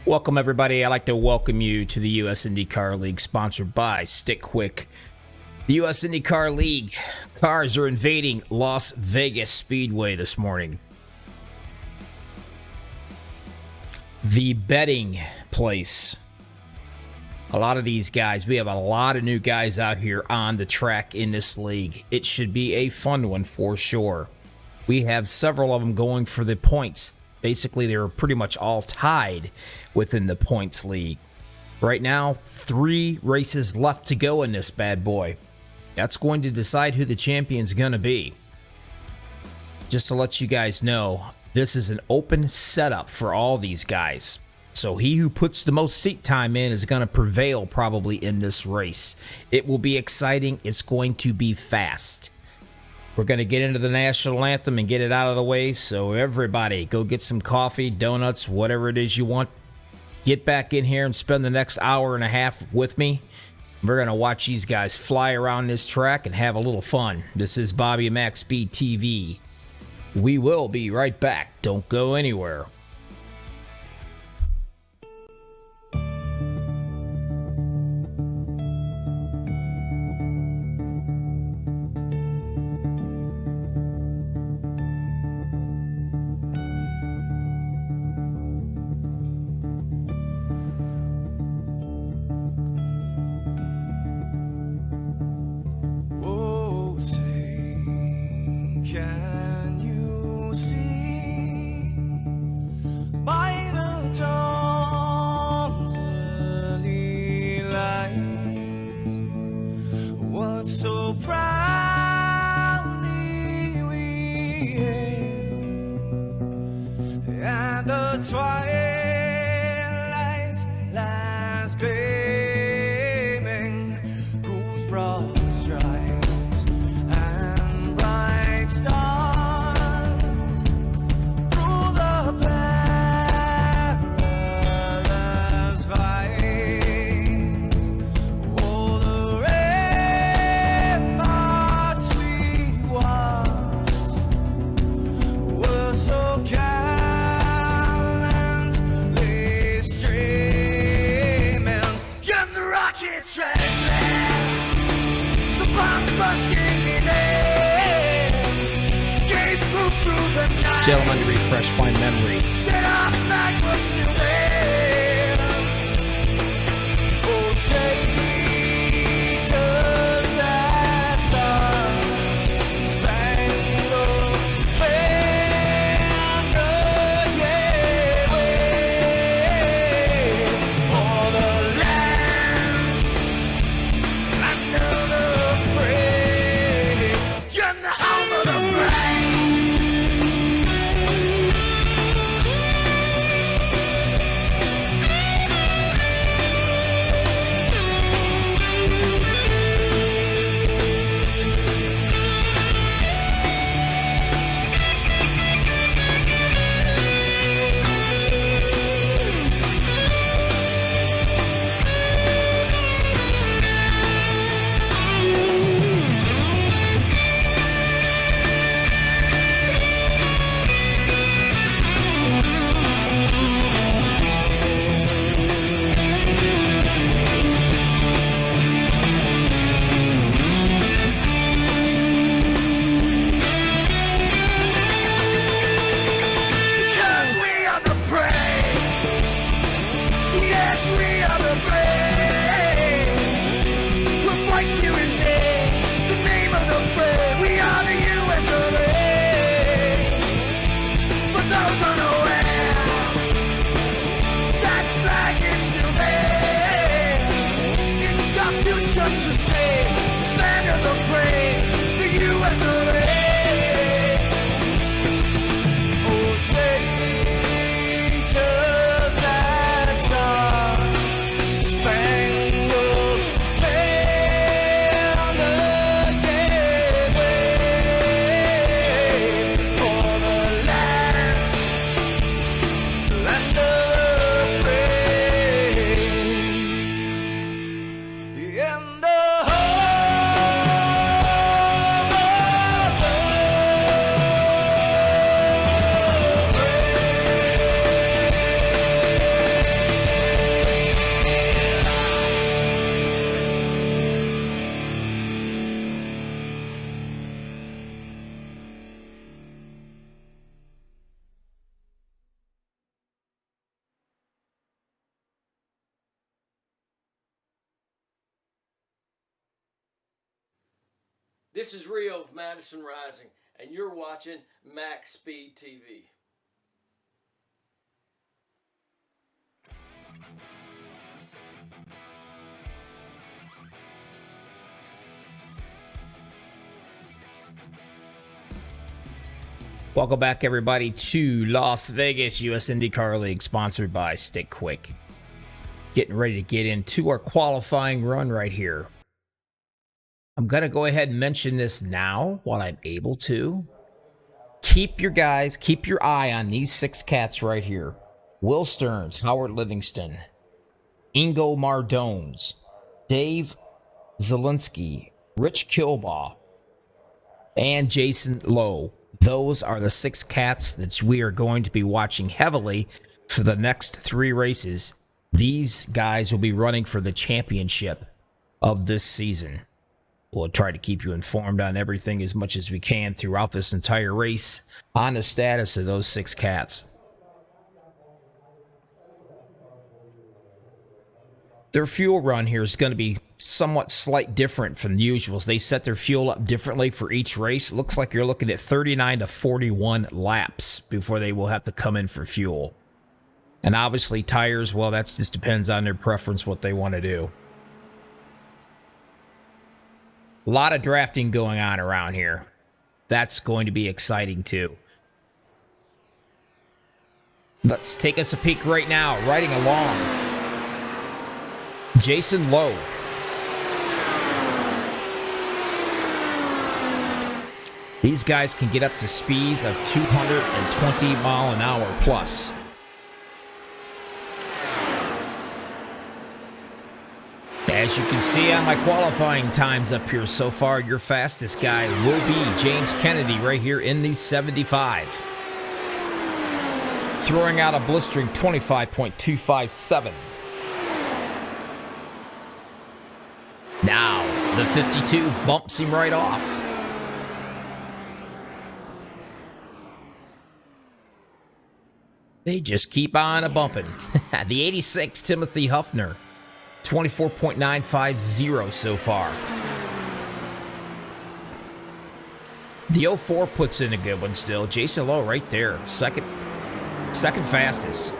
Welcome, everybody. I'd like to welcome you to the U.S. IndyCar League, sponsored by Stick Quick. The U.S. IndyCar League cars are invading Las Vegas Speedway this morning. The betting place. A lot of these guys, we have a lot of new guys out here on the track in this league. It should be a fun one for sure. We have several of them going for the points. Basically, they're pretty much all tied within the points league. Right now, 3 races left to go in this bad boy. That's going to decide who the champion's going to be. Just to let you guys know, this is an open setup for all these guys. So he who puts the most seat time in is going to prevail probably in this race. It will be exciting. It's going to be fast. We're going to get into the national anthem and get it out of the way. So everybody, go get some coffee, donuts, whatever it is you want. Get back in here and spend the next hour and a half with me. We're going to watch these guys fly around this track and have a little fun. This is Bobby and MaxspeedTV. We will be right back. Don't go anywhere. Can you see by the dawn's early light what so proudly we hailed at the twilight's last gleaming, whose broad stripes and bright stars through the perilous fights, oh, the ramparts we watched were so gallantly streaming, and the rockets ran last, the bombs bursting in air, gave proof through the night Gentlemen, to refresh my memory, that our flag was still there. Oh, Satan's that star-spangled banner, yeah, wave for the land under the free, and the home of the brave. This is Rio of Madison Rising, and you're watching Max Speed TV. Welcome back, everybody, to Las Vegas U.S. IndyCar League, sponsored by Stick Quick. Getting ready to get into our qualifying run right here. I'm going to go ahead and mention this now while I'm able to. Keep your eye on these 6 cats right here. Will Stearns, Howard Livingston, Ingo Mardones, Dave Zielinski, Rich Kilbaugh, and Jason Lowe. Those are the 6 cats that we are going to be watching heavily for the next 3 races. These guys will be running for the championship of this season. We'll try to keep you informed on everything as much as we can throughout this entire race on the status of those 6 cats. Their fuel run here is going to be somewhat slight different from the usuals. They set their fuel up differently for each race. Looks like you're looking at 39 to 41 laps before they will have to come in for fuel. And obviously tires, well, that just depends on their preference, what they want to do. A lot of drafting going on around here. That's going to be exciting too. Let's take us a peek right now, riding along. Jason Lowe. These guys can get up to speeds of 220 mile an hour plus. As you can see on my qualifying times up here so far, your fastest guy will be James Kennedy right here in the 75. Throwing out a blistering 25.257. Now, the 52 bumps him right off. They just keep on a-bumping. The 86, Timothy Huffner. 24.950 so far. The 04 puts in a good one still. Jason Lowe right there. Second fastest.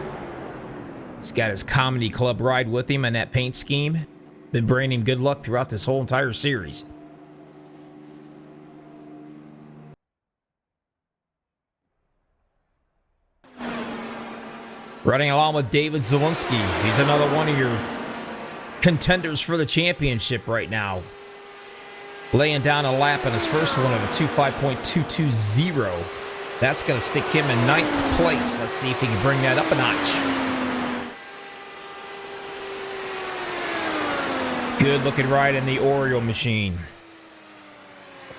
He's got his comedy club ride with him in that paint scheme. Been bringing him good luck throughout this whole entire series. Running along with David Zielinski. He's another one of your contenders for the championship right now. Laying down a lap in his first one of a 25.220. That's going to stick him in 9th place. Let's see if he can bring that up a notch. Good looking ride in the Oriole machine.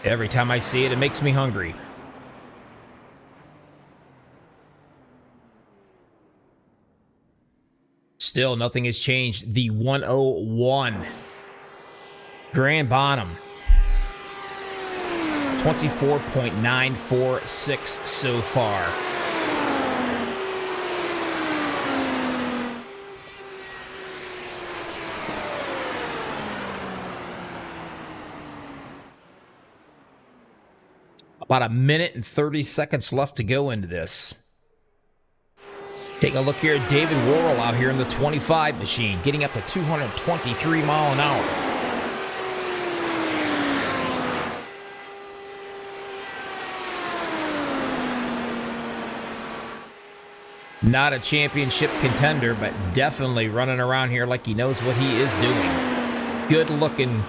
Every time I see it, it makes me hungry. Still, nothing has changed. The 101. Graham Bonham. 24.946 so far. About a minute and 30 seconds left to go into this. Take a look here at David Worrell out here in the 25 machine, getting up to 223 mile an hour. Not a championship contender, but definitely running around here like he knows what he is doing. Good looking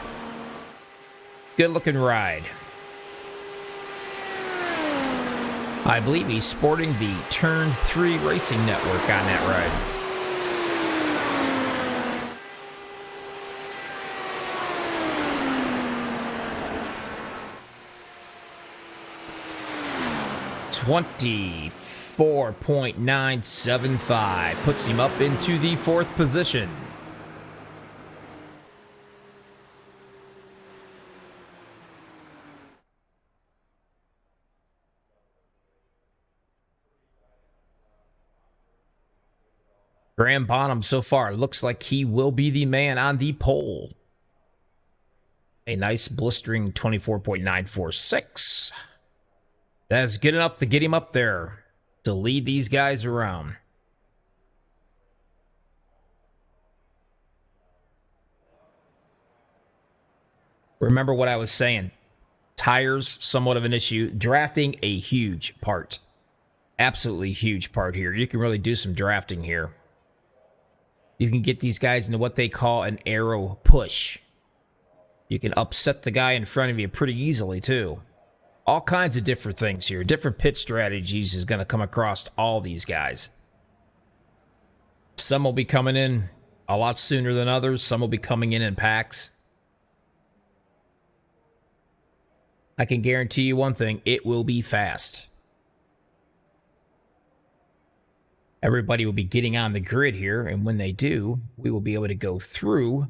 ride. I believe he's sporting the Turn 3 Racing Network on that ride. $24.975 puts him up into the 4th position. Graham Bonham so far looks like he will be the man on the pole. A nice blistering 24.946. That's good enough to get him up there to lead these guys around. Remember what I was saying. Tires, somewhat of an issue. Drafting, a huge part. Absolutely huge part here. You can really do some drafting here. You can get these guys into what they call an arrow push. You can upset the guy in front of you pretty easily, too. All kinds of different things here. Different pit strategies is going to come across all these guys. Some will be coming in a lot sooner than others. Some will be coming in packs. I can guarantee you one thing. It will be fast. Everybody will be getting on the grid here, and when they do, we will be able to go through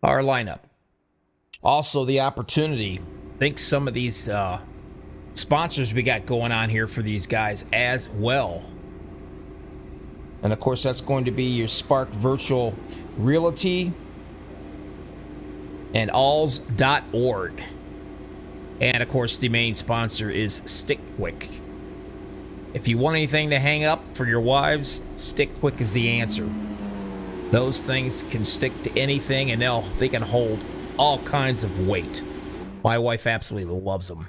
our lineup. Also, the opportunity. I think some of these sponsors we got going on here for these guys as well. And of course, that's going to be your Spark Virtual Realty and alls.org. And of course, the main sponsor is Stickquick. If you want anything to hang up for your wives, Stickquick is the answer. Those things can stick to anything, and they can hold all kinds of weight. My wife absolutely loves them.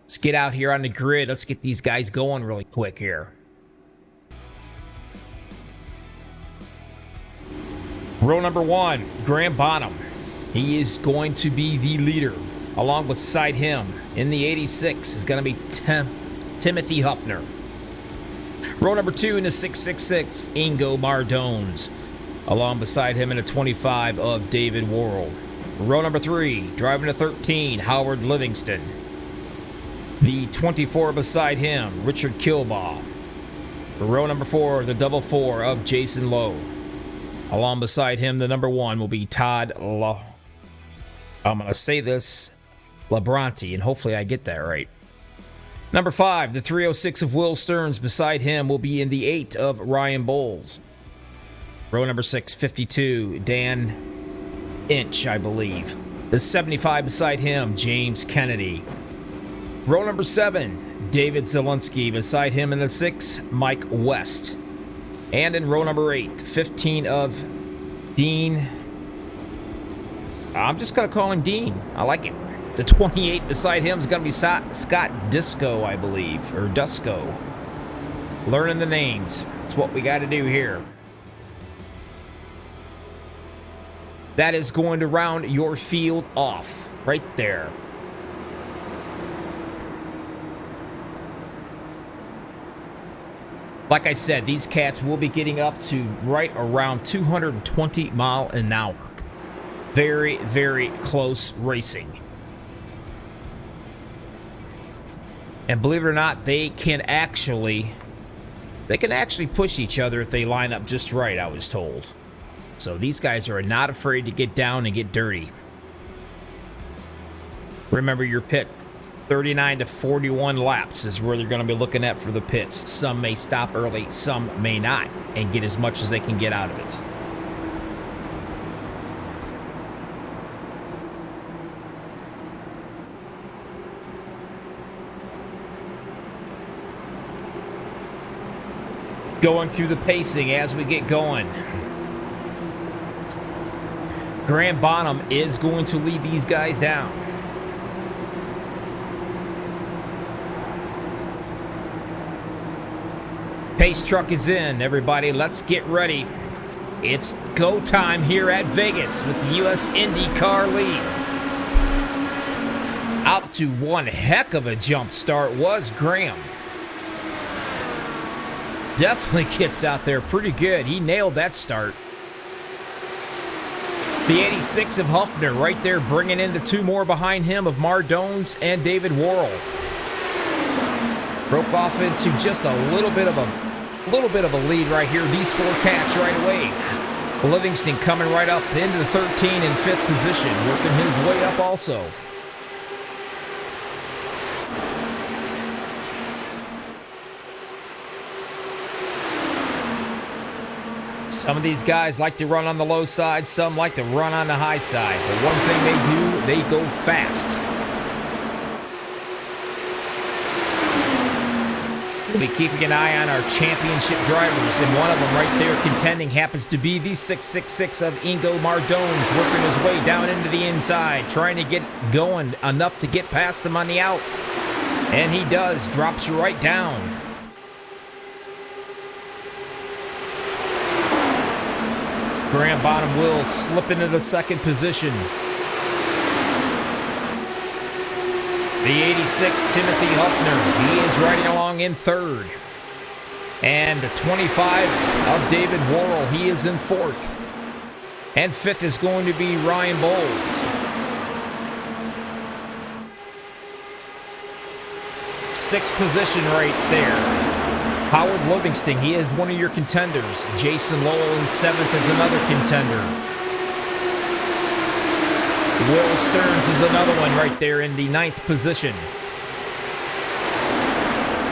Let's get out here on the grid. Let's get these guys going really quick here. Row number 1, Graham Bonham. He is going to be the leader. Along beside him in the 86 is going to be Timothy Huffner. Row number 2 in the 666, Ingo Mardones. Along beside him in a 25 of David Worrell. Row number 3, driving a 13, Howard Livingston. The 24 beside him, Richard Kilbaugh. Row number 4, the double 4 of Jason Lowe. Along beside him, the number 1 will be Todd I'm going to say this, Labronte, and hopefully I get that right. Number 5, the 306 of Will Stearns. Beside him will be in the 8 of Ryan Bowles. Row number 6, 52, Dan Inch, I believe. The 75 beside him, James Kennedy. Row number 7, David Zielinski. Beside him in the 6, Mike West. And in row number 8, 15 of Dean. I'm just going to call him Dean. I like it. The 28 beside him is going to be Scott Disco, I believe, or Dusko. Learning the names. That's what we got to do here. That is going to round your field off right there. Like I said, these cats will be getting up to right around 220 miles an hour. Very, very close racing. And believe it or not, they can actually push each other if they line up just right, I was told. So these guys are not afraid to get down and get dirty. Remember your pit, 39 to 41 laps is where they're going to be looking at for the pits. Some may stop early, some may not, and get as much as they can get out of it. Going through the pacing as we get going. Graham Bonham is going to lead these guys down. Pace truck is in. Everybody, let's get ready. It's go time here at Vegas with the U.S. IndyCar League. Out to one heck of a jump start was Graham. Definitely gets out there pretty good. He nailed that start. The 86 of Huffner right there, bringing in the 2 more behind him of Mardones and David Worrell. Broke off into just a little bit of a lead right here. These 4 cats right away. Livingston coming right up into the 13 and 5th position, working his way up also. Some of these guys like to run on the low side, some like to run on the high side. But one thing they do, they go fast. We'll be keeping an eye on our championship drivers, and one of them right there contending happens to be the 666 of Ingo Mardones, working his way down into the inside, trying to get going enough to get past him on the out. And he does, drops right down. Graham Bonham will slip into the second position. The 86, Timothy Huffner, he is riding along in third. And the 25 of David Worrell, he is in fourth. And fifth is going to be Ryan Bowles. Sixth position right there. Howard Livingston, he is one of your contenders. Jason Lowell in seventh is another contender. Will Stearns is another one right there in the ninth position.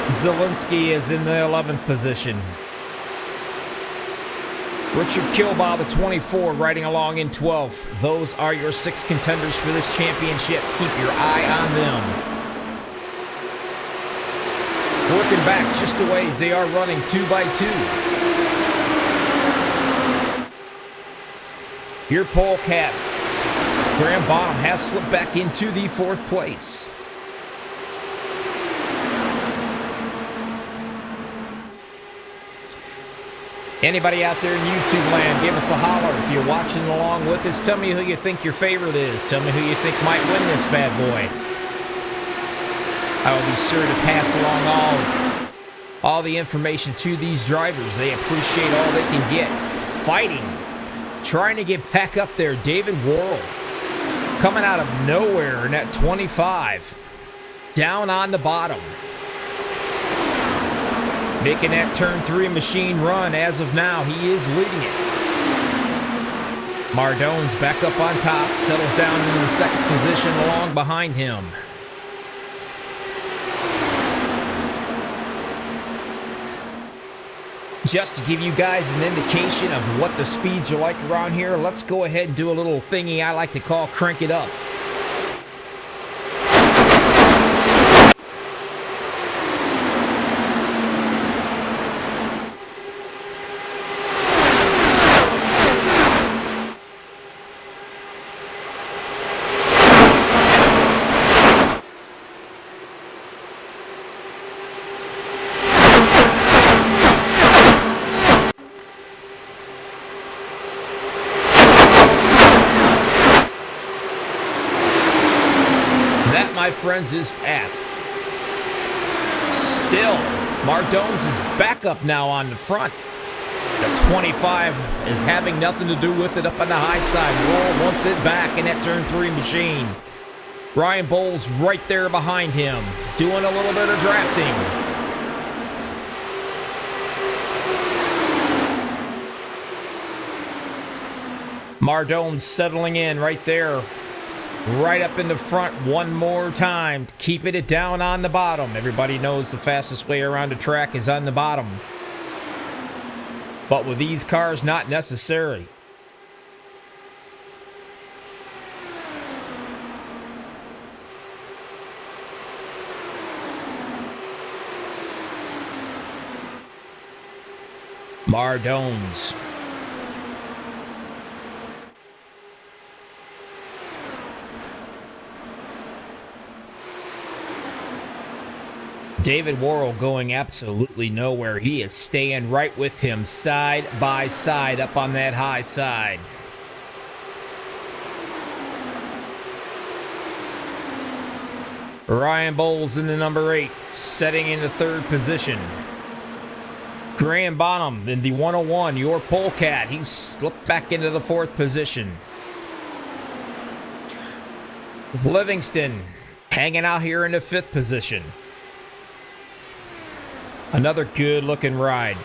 Zielinski is in the 11th position. Richard Kilbaugh, the 24, riding along in 12th. Those are your 6 contenders for this championship. Keep your eye on them. Working back just a ways, they are running 2 by 2. Your polecat, Graham Bonham, has slipped back into the 4th place. Anybody out there in YouTube land, give us a holler if you're watching along with us. Tell me who you think your favorite is. Tell me who you think might win this bad boy. I will be sure to pass along all the information to these drivers. They appreciate all they can get. Fighting, trying to get back up there. David Worrell coming out of nowhere in that 25. Down on the bottom. Making that turn 3 machine run as of now. He is leading it. Mardones back up on top. Settles down into the 2nd position along behind him. Just to give you guys an indication of what the speeds are like around here, let's go ahead and do a little thingy I like to call crank it up. My friends, is fast. Still, Mardones is back up now on the front. The 25 is having nothing to do with it up on the high side. Worrell wants it back in that turn 3 machine. Ryan Bowles right there behind him, doing a little bit of drafting. Mardones settling in right there. Right up in the front one more time, keeping it down on the bottom. Everybody knows the fastest way around the track is on the bottom. But with these cars, not necessary. Mardones. David Worrell going absolutely nowhere. He is staying right with him, side by side, up on that high side. Ryan Bowles in the number 8, setting in the 3rd position. Graham Bonham in the 101, your polecat. He's slipped back into the 4th position. Livingston hanging out here in the 5th position. Another good-looking ride.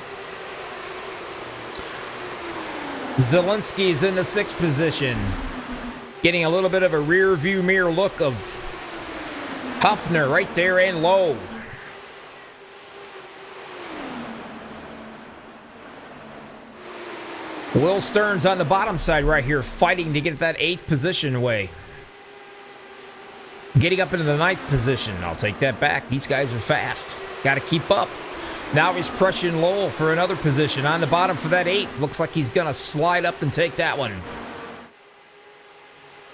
Zielinski's in the 6th position. Getting a little bit of a rear-view mirror look of Huffner right there and low. Will Stearns on the bottom side right here, fighting to get that 8th position away. Getting up into the 9th position. I'll take that back. These guys are fast. Got to keep up. Now he's pressing Lowell for another position on the bottom for that 8th. Looks like he's going to slide up and take that one.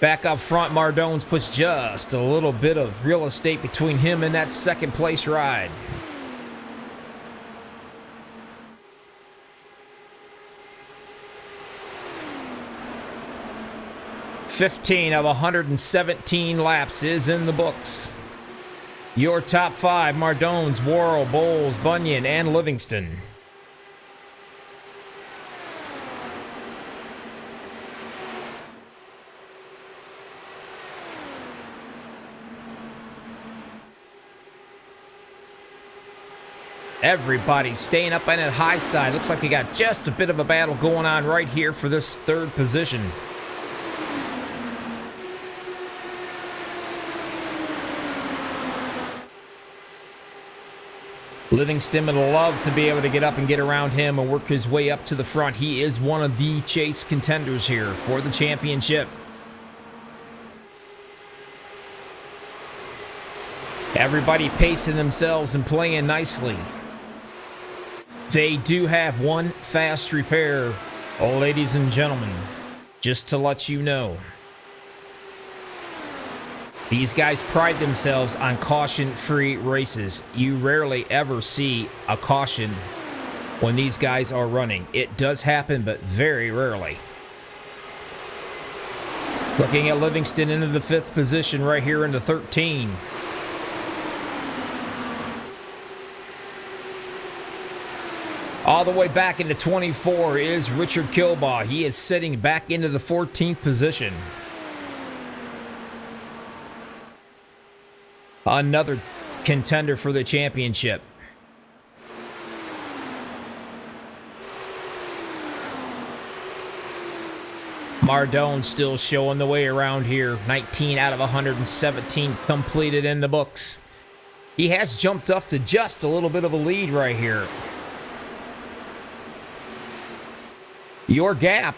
Back up front, Mardones puts just a little bit of real estate between him and that 2nd place ride. $15 of 117 laps is in the books. Your top 5, Mardones, Worrell, Bowles, Bunyan, and Livingston. Everybody staying up on that high side. Looks like we got just a bit of a battle going on right here for this 3rd position. Livingston would love to be able to get up and get around him and work his way up to the front. He is one of the chase contenders here for the championship. Everybody pacing themselves and playing nicely. They do have one fast repair, ladies and gentlemen, just to let you know. These guys pride themselves on caution-free races. You rarely ever see a caution when these guys are running. It does happen, but very rarely. Looking at Livingston into the 5th position right here into 13. All the way back into 24 is Richard Kilbaugh. He is sitting back into the 14th position. Another contender for the championship. Mardone still showing the way around here. 19 out of 117 completed in the books. He has jumped up to just a little bit of a lead right here. Your gap,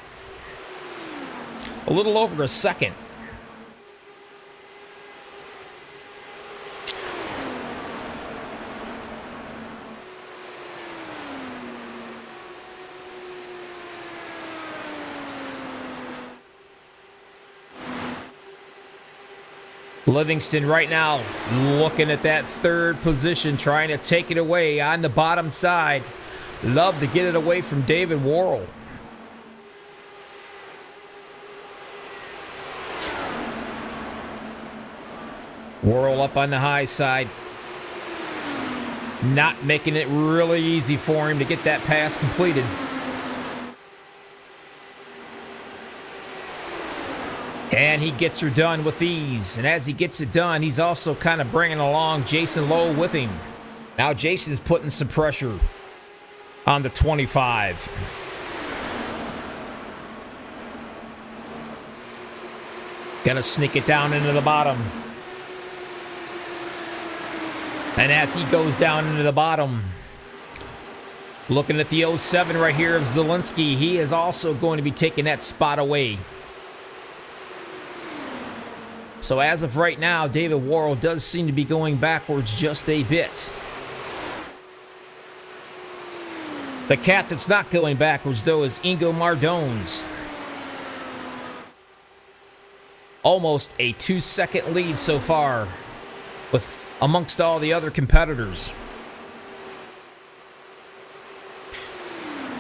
a little over a second. Livingston right now looking at that 3rd position, trying to take it away on the bottom side. Love to get it away from David Worrell. Worrell up on the high side. Not making it really easy for him to get that pass completed. And he gets her done with ease. And as he gets it done, he's also kind of bringing along Jason Lowe with him. Now Jason's putting some pressure on the 25. Gonna sneak it down into the bottom. And as he goes down into the bottom, looking at the 07 right here of Zielinski, he is also going to be taking that spot away. So as of right now, David Worrell does seem to be going backwards just a bit. The cat that's not going backwards, though, is Ingo Mardones. Almost a 2-second lead so far with amongst all the other competitors.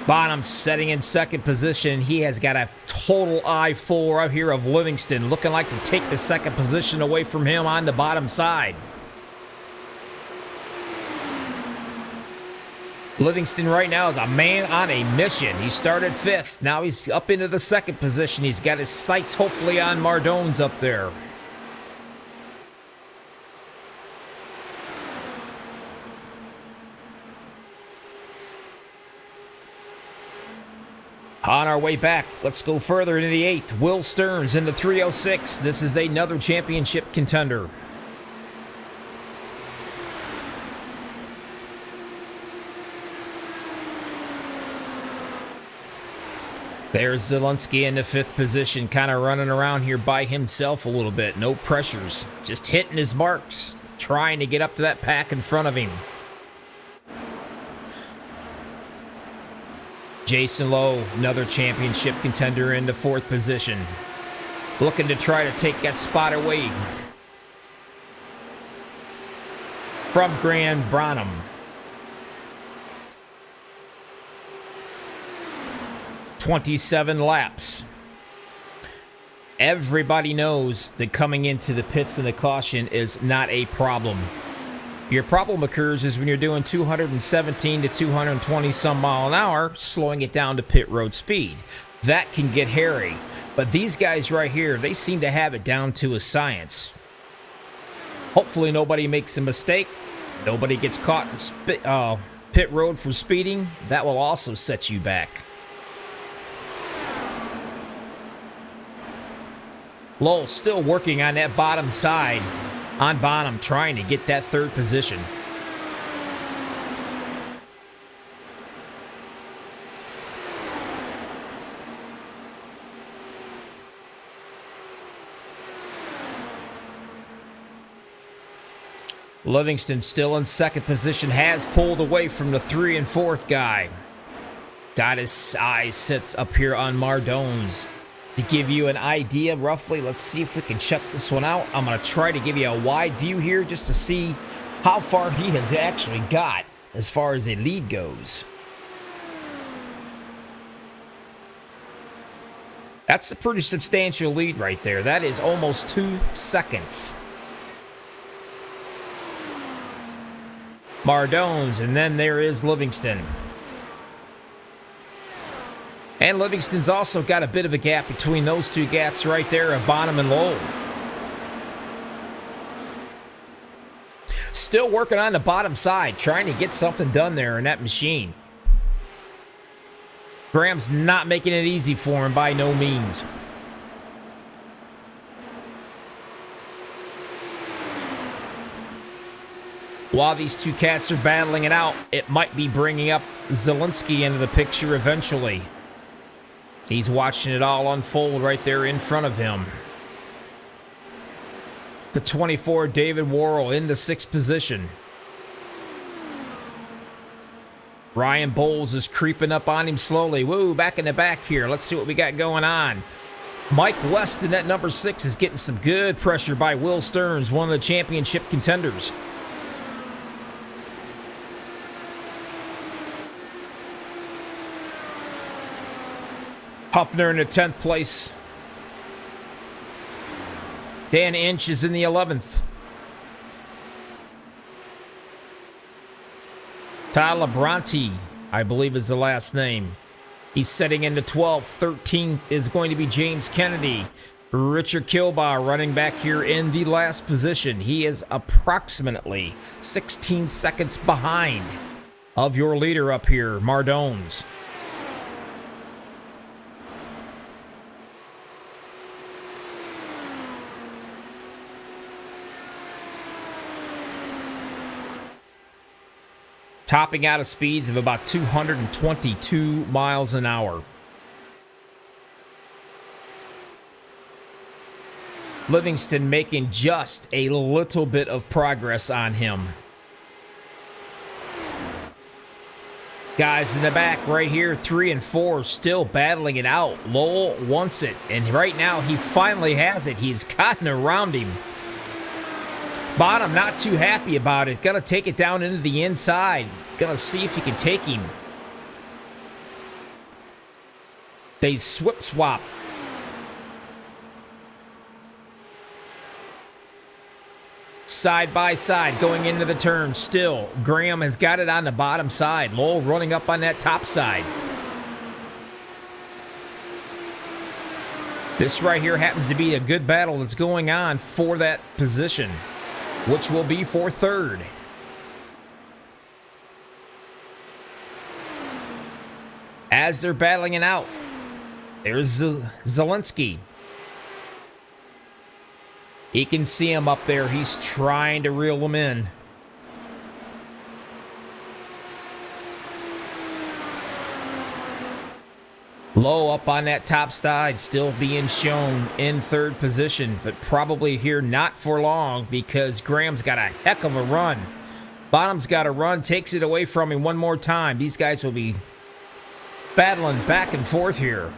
Bonham setting in 2nd position. He has got a total eye full right here of Livingston, looking like to take the 2nd position away from him on the bottom side. Livingston right now is a man on a mission. He started 5th. Now he's up into the 2nd position. He's got his sights hopefully on Mardones up there. On our way back, let's go further into the 8th. Will Stearns into 306. This is another championship contender. There's Zielinski in the 5th position, kind of running around here by himself a little bit. No pressures, just hitting his marks, trying to get up to that pack in front of him. Jason Lowe, another championship contender, in the 4th position, looking to try to take that spot away from Graham Branham. "27 laps. Everybody knows that coming into the pits and the caution is not a problem. Your problem occurs is when you're doing 217 to 220 some mile an hour, slowing it down to pit road speed. That can get hairy. But these guys right here, they seem to have it down to a science. Hopefully nobody makes a mistake. Nobody gets caught in pit road for speeding. That will also set you back. Lowell still working on that bottom side, on bottom, trying to get that 3rd position. Livingston still in 2nd position, has pulled away from the 3 and 4th guy. Got his eyes set up here on Mardones. To give you an idea, roughly, let's see if we can check this one out. I'm going to try to give you a wide view here just to see how far he has actually got as far as a lead goes. That's a pretty substantial lead right there. That is almost 2 seconds. Mardones, and then there is Livingston. And Livingston's also got a bit of a gap between those two gats right there of Bonham and Lowell. Still working on the bottom side, trying to get something done there in that machine. Graham's not making it easy for him by no means. While these two cats are battling it out, it might be bringing up Zielinski into the picture eventually. He's watching it all unfold right there in front of him. The 24, David Worrell, in the 6th position. Ryan Bowles is creeping up on him slowly. Woo, back in the back here. Let's see what we got going on. Mike Weston at number 6 is getting some good pressure by Will Stearns, one of the championship contenders. Huffner in the 10th place. Dan Inch is in the 11th. Tyler Bronte, I believe is the last name. He's setting into 12th. 13th is going to be James Kennedy. Richard Kilbaugh running back here in the last position. He is approximately 16 seconds behind of your leader up here, Mardones. Topping out at speeds of about 222 miles an hour. Livingston making just a little bit of progress on him. Guys in the back right here, 3 and 4, still battling it out. Lowell wants it, and right now he finally has it. He's gotten around him. Bottom not too happy about it. Gonna take it down into the inside. Gonna see if he can take him. They swap. Side by side going into the turn. Still, Graham has got it on the bottom side. Lowell running up on that top side. This right here happens to be a good battle that's going on for that position, which will be for 3rd. As they're battling it out, there's Zielinski. You can see him up there. He's trying to reel them in. Low up on that top side, still being shown in third position, but probably here not for long because Graham's got a heck of a run. Bottom's got a run, takes it away from him one more time. These guys will be battling back and forth here.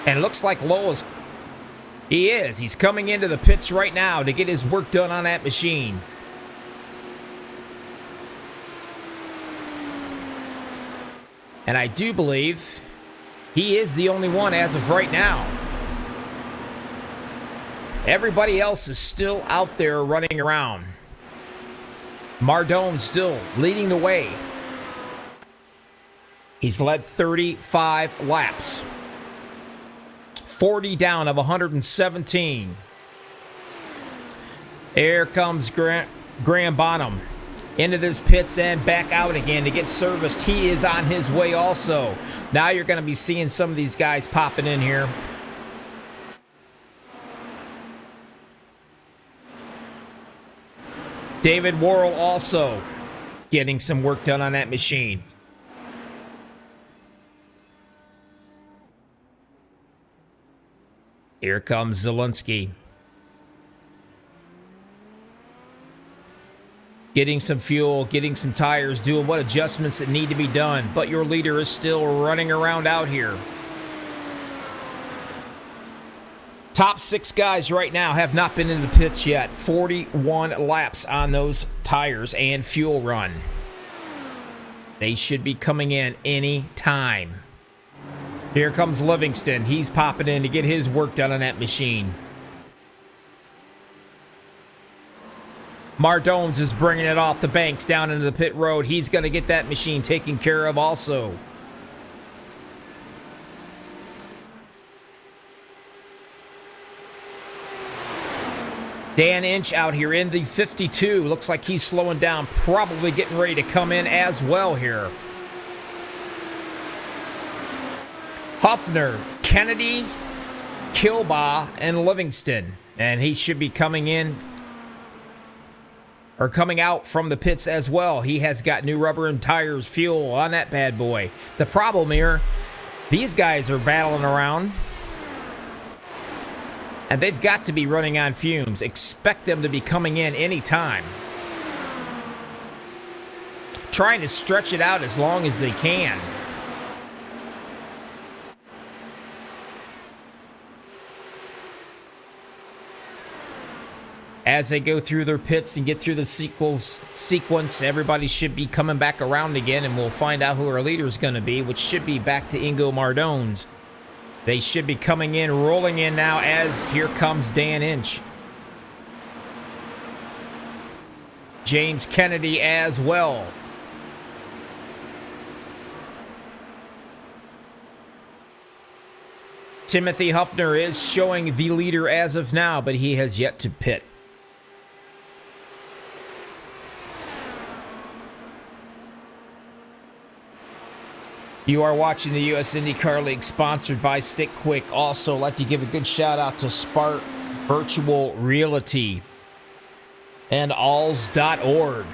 And it looks like Lowell's... He's coming into the pits right now to get his work done on that machine. And I do believe he is the only one as of right now. Everybody else is still out there running around. Mardone still leading the way. He's led 35 laps. 40 down of 117. Here comes Graham Bonham into this pits and back out again to get serviced. He is on his way also. Now you're going to be seeing some of these guys popping in here. David Worrell also getting some work done on that machine. Here comes Zielinski. Getting some fuel, getting some tires, doing what adjustments that need to be done. But your leader is still running around out here. Top 6 guys right now have not been in the pits yet. 41 laps on those tires and fuel run. They should be coming in any time. Here comes Livingston. He's popping in to get his work done on that machine. Mardones is bringing it off the banks down into the pit road. He's going to get that machine taken care of also. Dan Inch out here in the 52. Looks like he's slowing down. Probably getting ready to come in as well here. Huffner, Kennedy, Kilbaugh, and Livingston. And he should be coming in or coming out from the pits as well. He has got new rubber and tires, fuel on that bad boy. The problem here, these guys are battling around. And they've got to be running on fumes. Expect them to be coming in anytime. Trying to stretch it out as long as they can. As they go through their pits and get through the sequence, everybody should be coming back around again, and we'll find out who our leader is going to be, which should be back to Ingo Mardones. They should be coming in, rolling in now as here comes Dan Inch. James Kennedy as well. Timothy Huffner is showing the leader as of now, but he has yet to pit. You are watching the U.S. IndyCar League, sponsored by Stick Quick. Also, like to give a good shout out to Spark Virtual Realty and alls.org.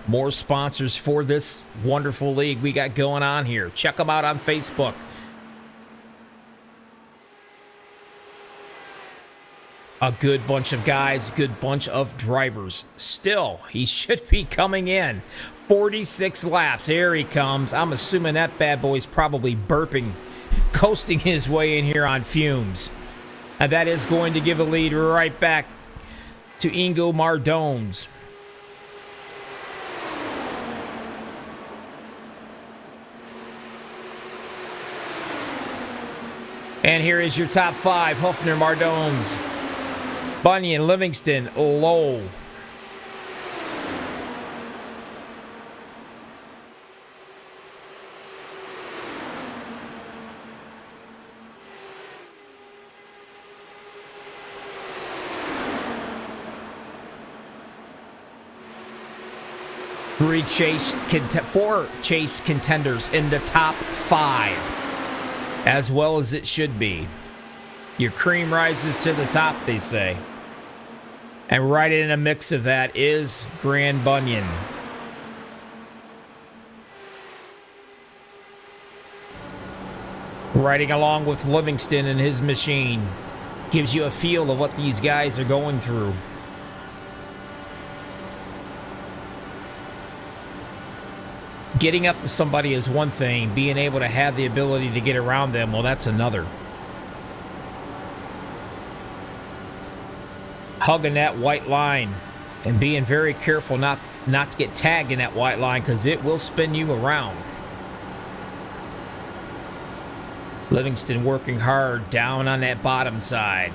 More sponsors for this wonderful league we got going on here. Check them out on Facebook. A good bunch of guys, good bunch of drivers. Still, he should be coming in. 46 laps. Here he comes. I'm assuming that bad boy's probably burping, coasting his way in here on fumes. And that is going to give a lead right back to Ingo Mardones. And here is your top 5. Huffner, Mardones, Bunyan, Livingston, Lowe. Four chase contenders in the top 5, as well as it should be. Your cream rises to the top, they say. And right in a mix of that is Grand Bunyan. Riding along with Livingston and his machine gives you a feel of what these guys are going through. Getting up to somebody is one thing. Being able to have the ability to get around them, well, that's another. Hugging that white line and being very careful not to get tagged in that white line because it will spin you around. Livingston working hard down on that bottom side.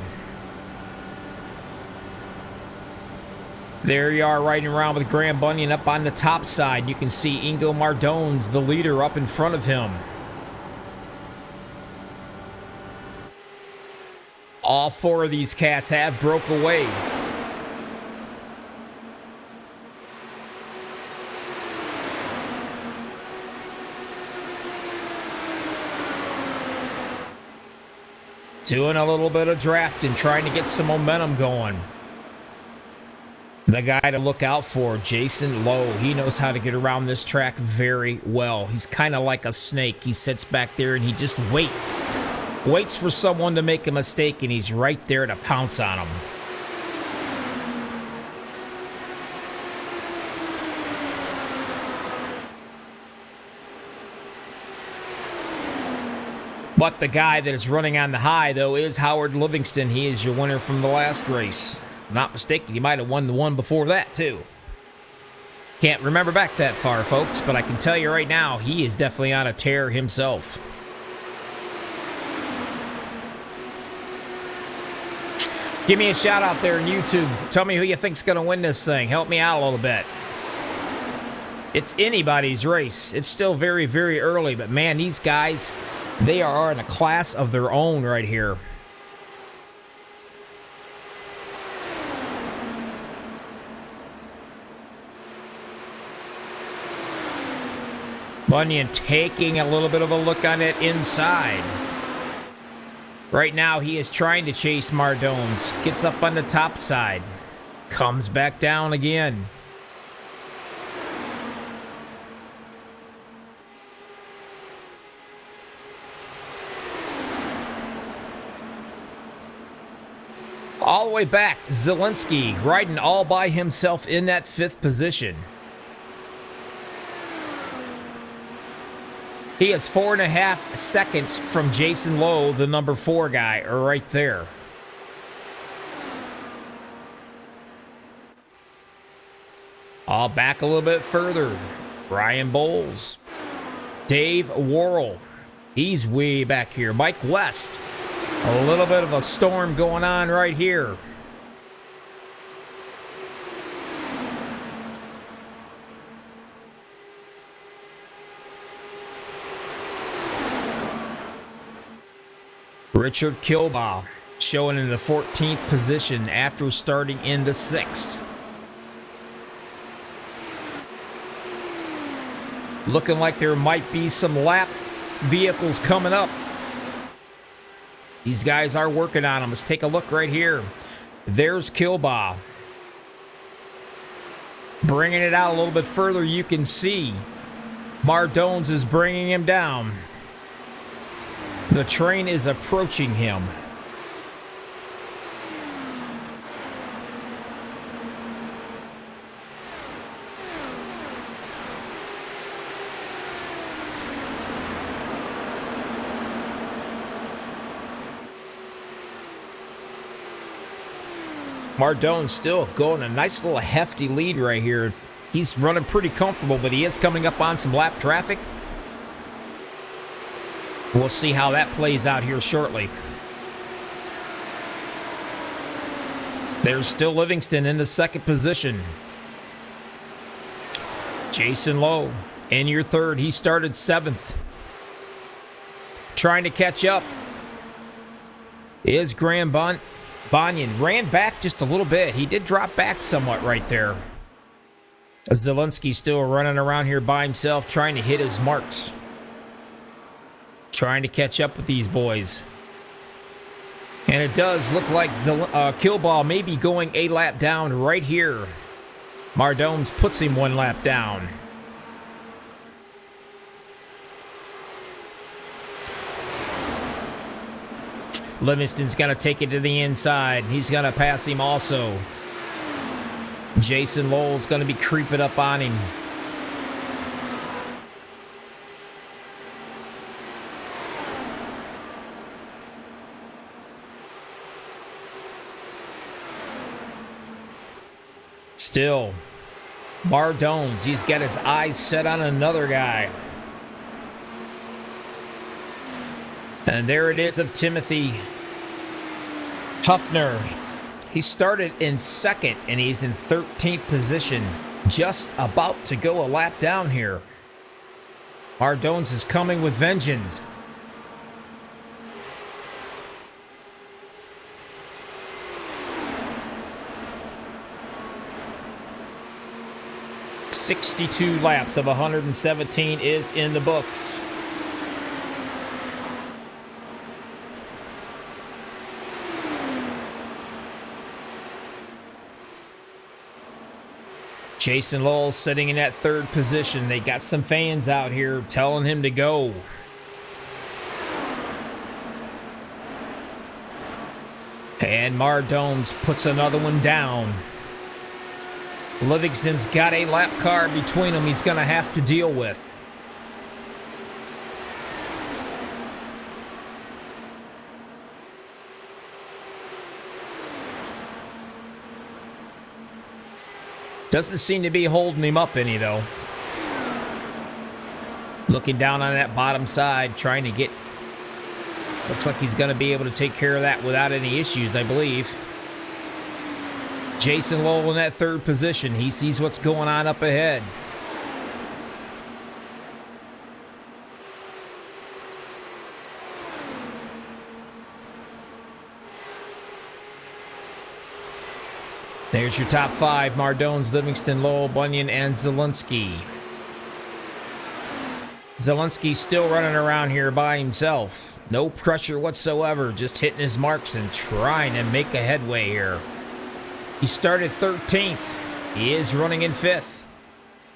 There you are riding around with Graham Bunyan up on the top side. You can see Ingo Mardones, the leader, up in front of him. All four of these cats have broke away. Doing a little bit of drafting, trying to get some momentum going. The guy to look out for, Jason Lowe. He knows how to get around this track very well. He's kind of like a snake. He sits back there and he just waits. Waits for someone to make a mistake, and he's right there to pounce on him. But the guy that is running on the high, though, is Howard Livingston. He is your winner from the last race. Not mistaken, he might have won the one before that, too. Can't remember back that far, folks, but I can tell you right now, he is definitely on a tear himself. Give me a shout out there on YouTube. Tell me who you think's going to win this thing. Help me out a little bit. It's anybody's race. It's still very, very early, but man, these guys, they are in a class of their own right here. Bunyan taking a little bit of a look on it inside. Right now, he is trying to chase Mardones. Gets up on the top side. Comes back down again. All the way back, Zielinski riding all by himself in that 5th position. He is 4.5 seconds from Jason Lowe, the number 4 guy, right there. All back a little bit further. Ryan Bowles. Dave Worrell. He's way back here. Mike West. A little bit of a storm going on right here. Richard Kilbaugh showing in the 14th position after starting in the 6th. Looking like there might be some lap vehicles coming up. These guys are working on them. Let's take a look right here. There's Kilbaugh. Bringing it out a little bit further, you can see Mardones is bringing him down. The train is approaching him. Mardones still going a nice little hefty lead right here. He's running pretty comfortable, but he is coming up on some lap traffic. We'll see how that plays out here shortly. There's still Livingston in the 2nd position. Jason Lowe in your 3rd. He started 7th. Trying to catch up is Graham Bunyan. Ran back just a little bit. He did drop back somewhat right there. Zielinski still running around here by himself, trying to hit his marks. Trying to catch up with these boys. And it does look like Kilbaugh may be going a lap down right here. Mardones puts him 1 lap down. Livingston's going to take it to the inside. He's going to pass him also. Jason Lowell's going to be creeping up on him. Still, Mardones, he's got his eyes set on another guy. And there it is of Timothy Huffner. He started in second, and he's in 13th position. Just about to go a lap down here. Mardones is coming with vengeance. "62 laps of 117 is in the books." Jason Lowell sitting in that third position. They got some fans out here telling him to go. And Mardones puts another one down. Livingston's got a lap car between them he's going to have to deal with. Doesn't seem to be holding him up any, though. Looking down on that bottom side, trying to get... Looks like he's going to be able to take care of that without any issues, I believe. Jason Lowell in that third position. He sees what's going on up ahead. There's your top five: Mardones, Livingston, Lowell, Bunyan, and Zielinski. Zielinski's still running around here by himself. No pressure whatsoever, just hitting his marks and trying to make a headway here. He started 13th. He is running in 5th.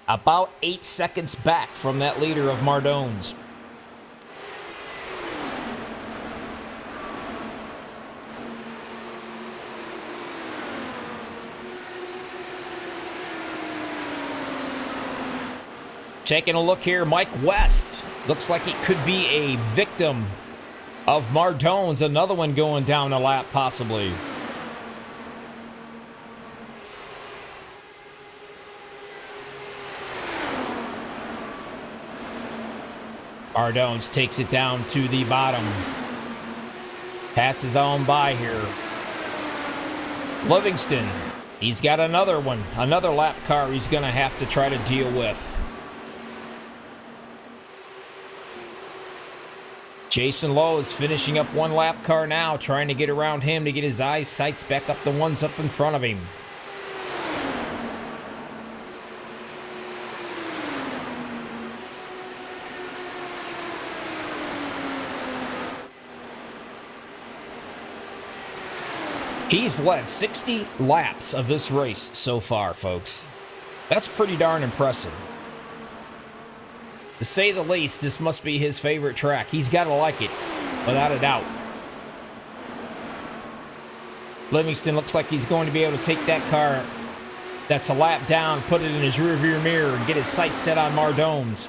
About 8 seconds back from that leader of Mardones. Taking a look here, Mike West. Looks like it could be a victim of Mardones. Another one going down a lap, possibly. Mardones takes it down to the bottom. Passes on by here. Livingston, he's got another one. Another lap car he's going to have to try to deal with. Jason Lowe is finishing up one lap car now, trying to get around him to get his eyes sights back up the ones up in front of him. He's led 60 laps of this race so far, folks. That's pretty darn impressive. To say the least, this must be his favorite track. He's got to like it, without a doubt. Livingston looks like he's going to be able to take that car that's a lap down, put it in his rearview mirror, and get his sights set on Mardones.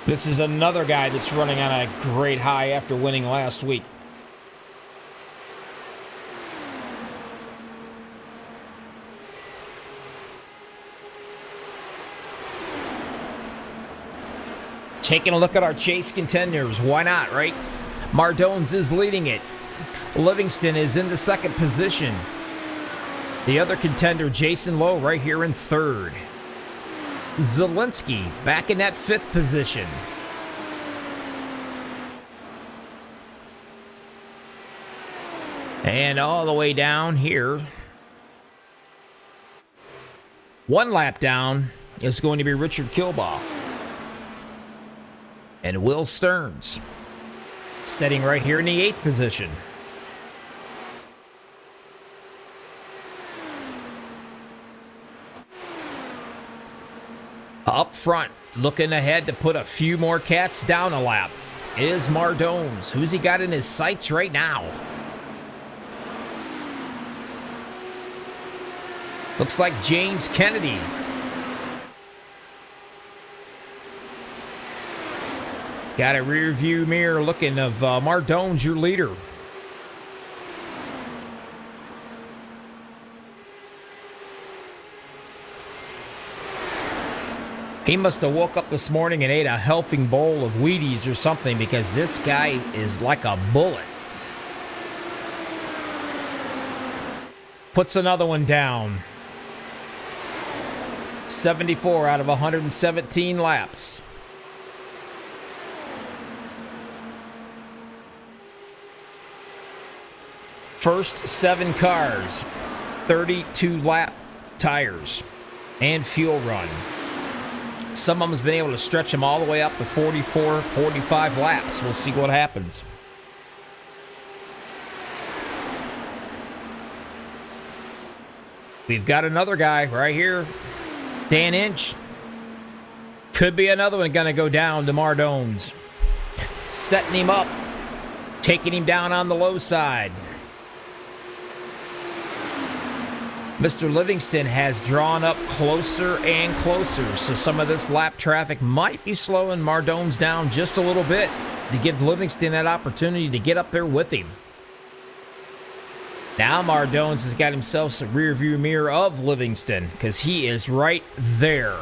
This is another guy that's running on a great high after winning last week. Taking a look at our chase contenders. Why not, right? Mardones is leading it. Livingston is in the second position. The other contender, Jason Lowe, right here in third. Zielinski back in that 5th position. And all the way down here, one lap down, is going to be Richard Kilbaugh. And Will Stearns, sitting right here in the 8th position. Up front, looking ahead to put a few more cats down a lap. is Mardones. Who's he got in his sights right now? Looks like James Kennedy. Got a rear view mirror looking of Mardones, your leader. He must have woke up this morning and ate a helping bowl of Wheaties or something, because this guy is like a bullet. Puts another one down. 74 out of 117 laps. First 7 cars, 32 lap tires and fuel run. Some of them's been able to stretch them all the way up to 44, 45 laps. We'll see what happens. We've got another guy right here, Dan Inch. Could be another one going to go down to Mardones. Setting him up, taking him down on the low side. Mr. Livingston has drawn up closer and closer, so some of this lap traffic might be slowing Mardones down just a little bit to give Livingston that opportunity to get up there with him. Now Mardones has got himself a rear view mirror of Livingston, because he is right there.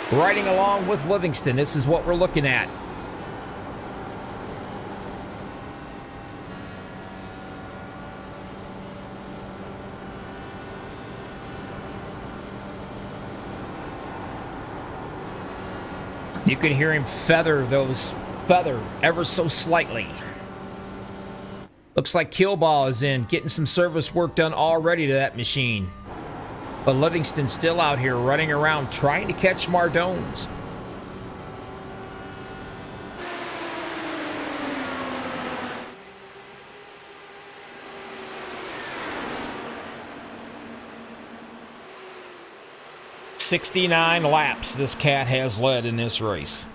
Riding along with Livingston, this is what we're looking at. You can hear him feather ever so slightly. Looks like Killball is in, getting some service work done already to that machine. But Livingston's still out here running around trying to catch Mardones. "69 laps this cat has led in this race.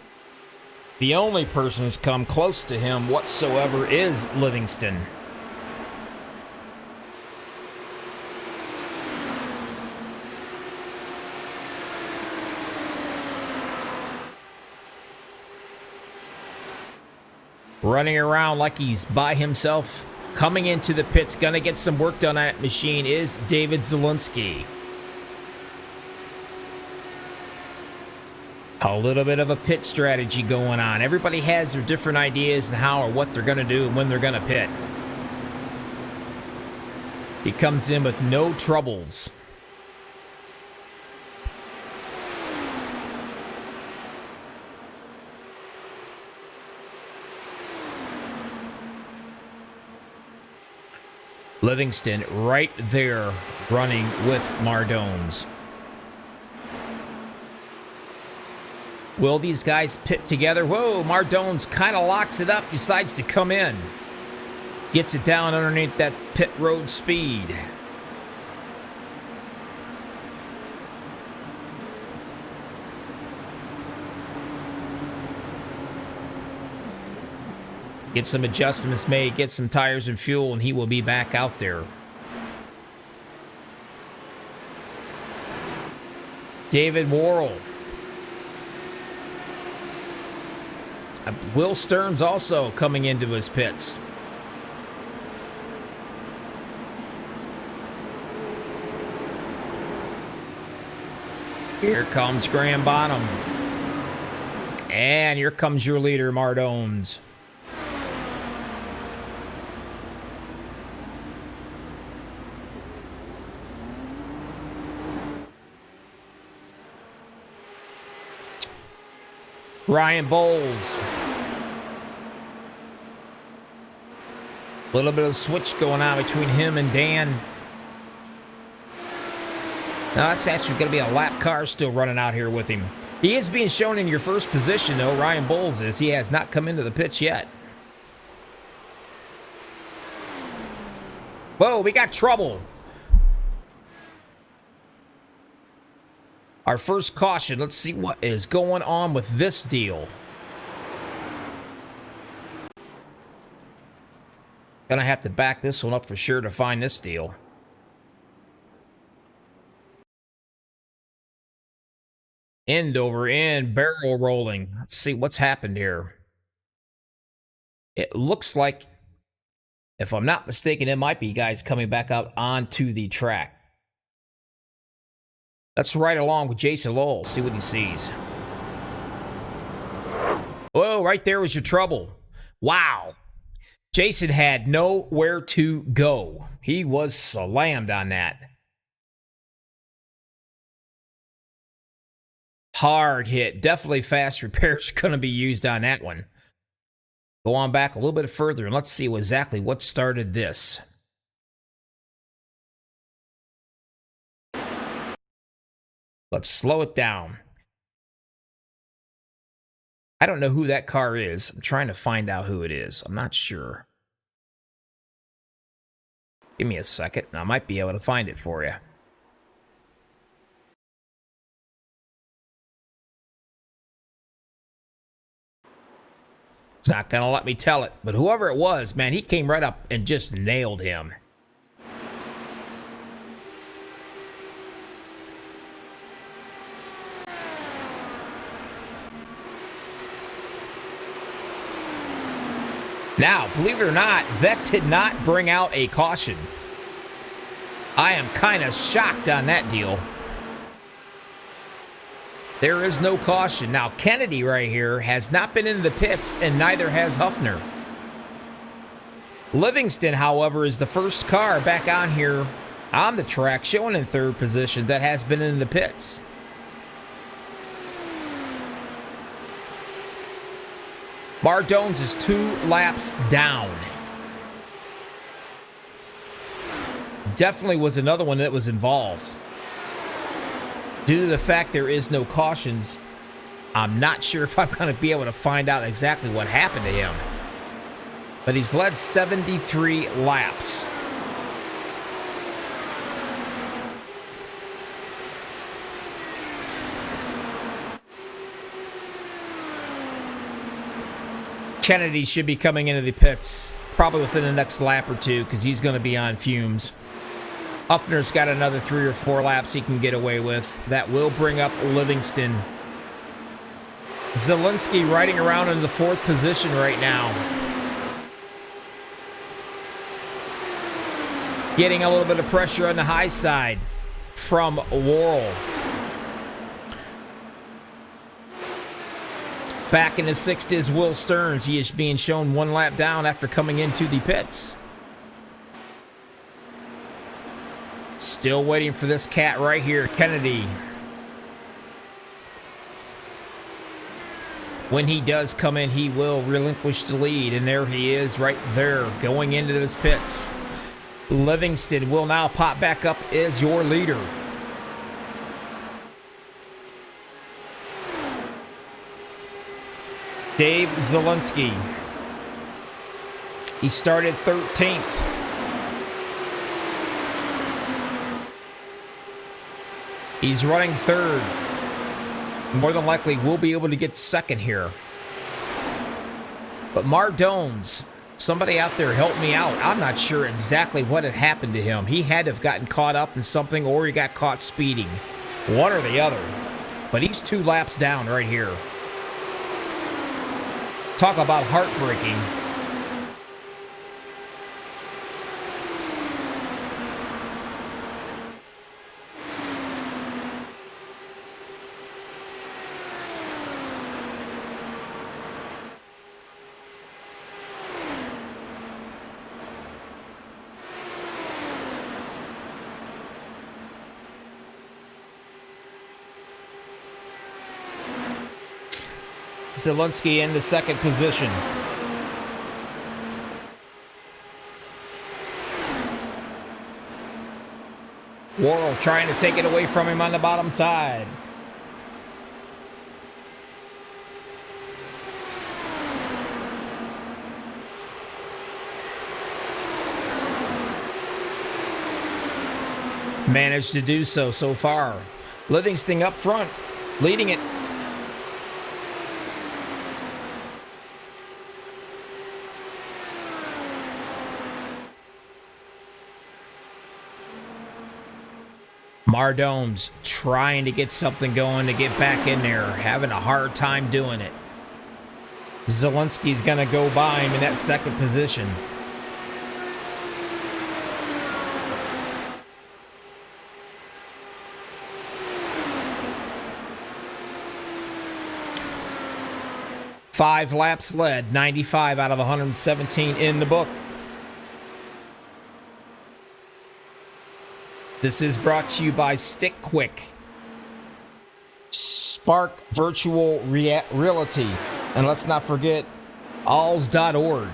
The only person who's come close to him whatsoever is Livingston. Running around like he's by himself, coming into the pits, gonna get some work done on that machine, is David Zielinski. A little bit of a pit strategy going on. Everybody has their different ideas and how or what they're going to do and when they're going to pit. He comes in with no troubles. Livingston right there running with Mardones. Will these guys pit together? Whoa, Mardones kind of locks it up, decides to come in. Gets it down underneath that pit road speed. Get some adjustments made, get some tires and fuel, and he will be back out there. David Worrell. Will Stearns also coming into his pits. Here comes Graham Bonham. And here comes your leader, Mardones. Ryan Bowles. A little bit of a switch going on between him and Dan. Now, that's actually going to be a lap car still running out here with him. He is being shown in your first position, though. Ryan Bowles is. He has not come into the pits yet. Whoa, we got trouble. Our first caution. Let's see what is going on with this deal. Gonna have to back this one up for sure to find this deal. End over end, barrel rolling. Let's see what's happened here. It looks like, if I'm not mistaken, it might be guys coming back out onto the track. Let's ride along with Jason Lowell, see what he sees. Whoa, right there was your trouble. Wow. Jason had nowhere to go. He was slammed on that. Hard hit. Definitely fast repairs going to be used on that one. Go on back a little bit further and let's see exactly what started this. Let's slow it down. I don't know who that car is. I'm trying to find out who it is. I'm not sure. Give me a second, and I might be able to find it for you. It's not going to let me tell it, but whoever it was, man, he came right up and just nailed him. Now, believe it or not, that did not bring out a caution. I am kind of shocked on that deal. There is no caution. Now, Kennedy right here has not been in the pits, and neither has Huffner. Livingston, however, is the first car back on here on the track, showing in third position, that has been in the pits. Mardones is 2 laps down. Definitely was another one that was involved. Due to the fact there is no cautions, I'm not sure if I'm going to be able to find out exactly what happened to him. But he's led 73 laps. Kennedy should be coming into the pits probably within the next lap or two because he's going to be on fumes. Huffner's got another 3 or 4 laps he can get away with. That will bring up Livingston. Zielinski riding around in the 4th position right now. Getting a little bit of pressure on the high side from Worrell. Back in the 6th is Will Stearns. He is being shown 1 lap down after coming into the pits. Still waiting for this cat right here, Kennedy. When he does come in, he will relinquish the lead. And there he is right there going into those pits. Livingston will now pop back up as your leader. Dave Zielinski. He started 13th. He's running 3rd. More than likely, we'll be able to get 2nd here. But Mardones, somebody out there help me out. I'm not sure exactly what had happened to him. He had to have gotten caught up in something or he got caught speeding. One or the other. But he's 2 laps down right here. Talk about heartbreaking. Zielinski in the 2nd position. Worrell trying to take it away from him on the bottom side. Managed to do so far. Livingston up front, leading it. Mardone's trying to get something going to get back in there, having a hard time doing it. Zielinski's going to go by him in that second position. Five laps led, 95 out of 117 in the book. This is brought to you by Stick Quick, Spark Virtual Reality, and let's not forget alls.org.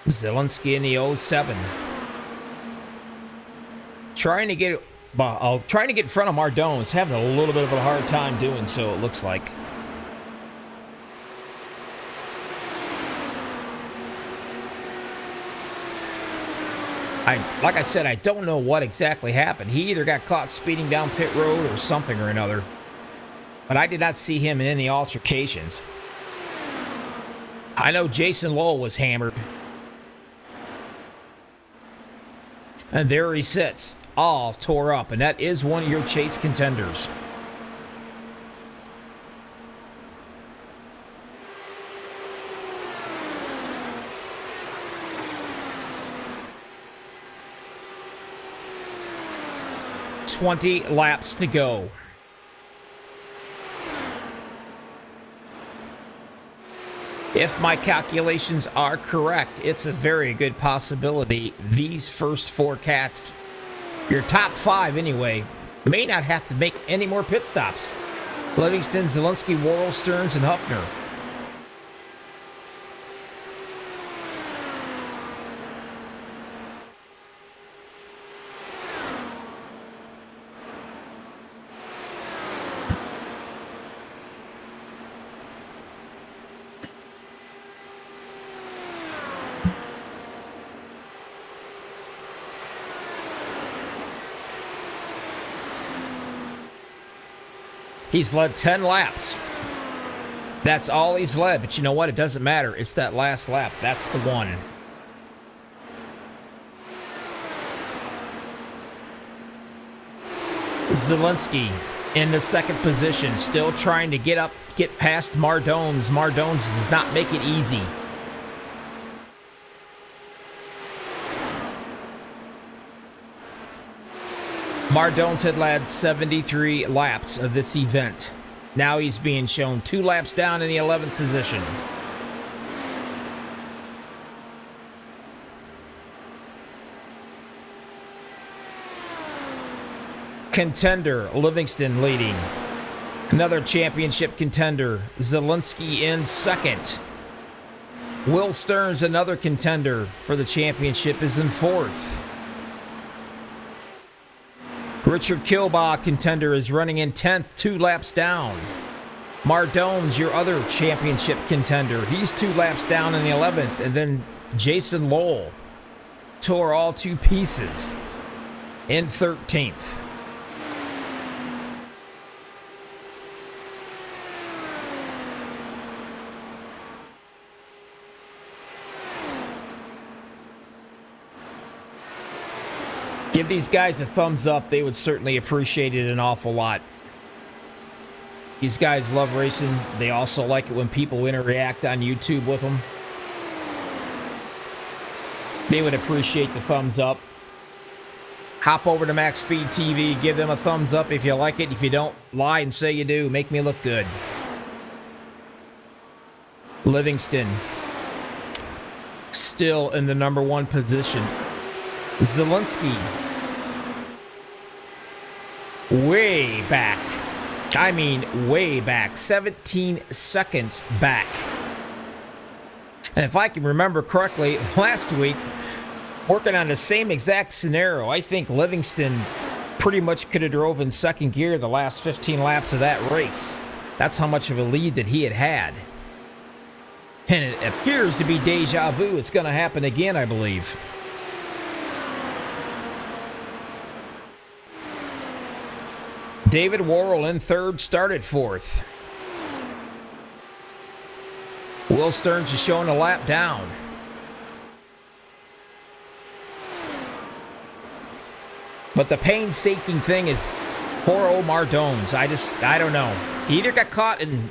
Zielinski in the 07. Trying to get in front of Mardone is having a little bit of a hard time doing so, it looks like. Like I said, I don't know what exactly happened. He either got caught speeding down pit road or something or another. But I did not see him in any altercations. I know Jason Lowell was hammered. And there he sits, all tore up. And that is one of your chase contenders. $20 laps to go. If my calculations are correct, it's a very good possibility these first four cats, your top five anyway, may not have to make any more pit stops. Livingston, Zielinski, Worrell, Stearns, and Huffner. He's led 10 laps. That's all he's led, but you know what? It doesn't matter. It's that last lap. That's the one. Zielinski in the second position, still trying to get past Mardones. Mardones does not make it easy. Mardones had led 73 laps of this event. Now he's being shown 2 laps down in the 11th position. Contender, Livingston leading. Another championship contender, Zielinski in second. Will Stearns, another contender for the championship, is in fourth. Richard Kilbaugh, contender, is running in 10th, 2 laps down. Mardones, your other championship contender, he's 2 laps down in the 11th. And then Jason Lowell tore all 2 pieces in 13th. Give these guys a thumbs up. They would certainly appreciate it an awful lot. These guys love racing. They also like it when people interact on YouTube with them. They would appreciate the thumbs up. Hop over to MaxspeedTV. Give them a thumbs up if you like it. If you don't, lie and say you do. Make me look good. Livingston still in the number 1 position. Zielinski way back. I mean way back. 17 seconds back. And if I can remember correctly, last week, working on the same exact scenario, I think Livingston pretty much could have drove in second gear the last 15 laps of that race. That's how much of a lead that he had. And it appears to be deja vu. It's going to happen again, I believe. David Worrell in third, started fourth. Will Stearns is showing a lap down. But the painstaking thing is poor old Mardones. I don't know. He either got caught in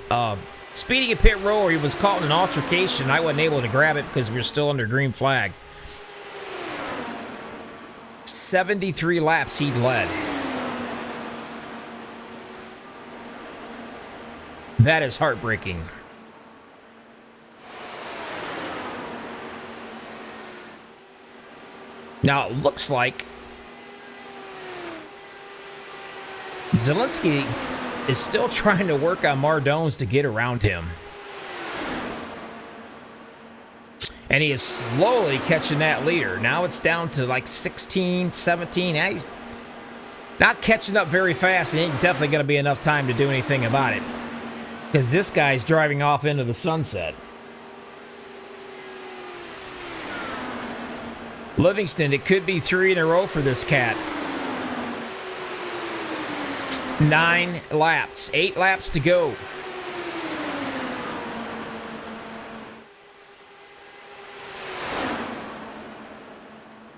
speeding in pit row or he was caught in an altercation. I wasn't able to grab it because we were still under green flag. 73 laps he'd led. That is heartbreaking. Now, it looks like Zielinski is still trying to work on Mardones to get around him. And he is slowly catching that leader. Now it's down to like 16, 17. He's not catching up very fast, and ain't definitely going to be enough time to do anything about it. Because this guy's driving off into the sunset. Livingston, it could be 3 in a row for this cat. 9 laps. 8 laps to go.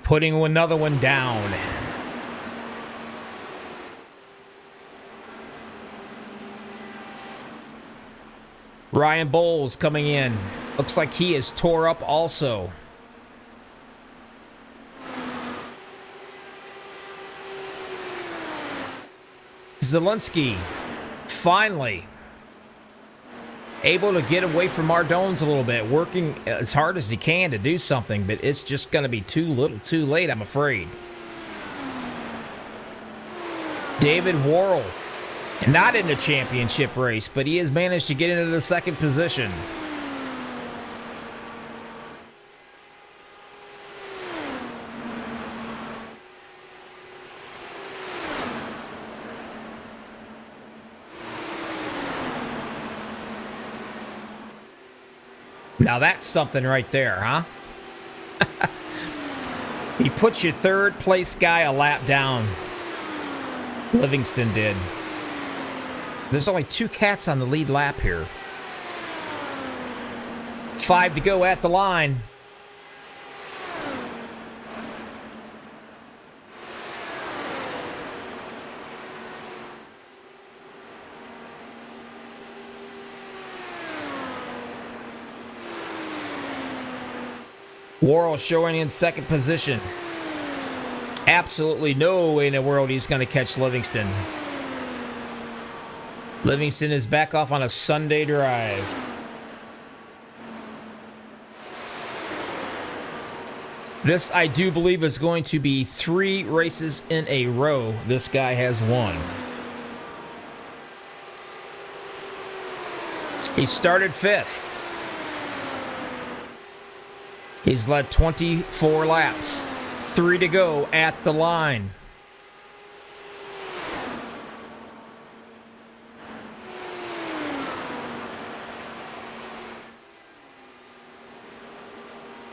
Putting another one down. Ryan Bowles coming in. Looks like he is tore up also. Zielinski finally able to get away from Mardones a little bit, working as hard as he can to do something, but it's just going to be too little too late, I'm afraid. David Worrell, not in the championship race, but he has managed to get into the second position. Now that's something right there, huh? He puts your third place guy a lap down. Livingston did. There's only 2 cats on the lead lap here. 5 to go at the line. Worrell showing in second position. Absolutely no way in the world he's going to catch Livingston. Livingston is back off on a Sunday drive. This, I do believe, is going to be 3 races in a row this guy has won. He started 5th. He's led 24 laps. 3 to go at the line.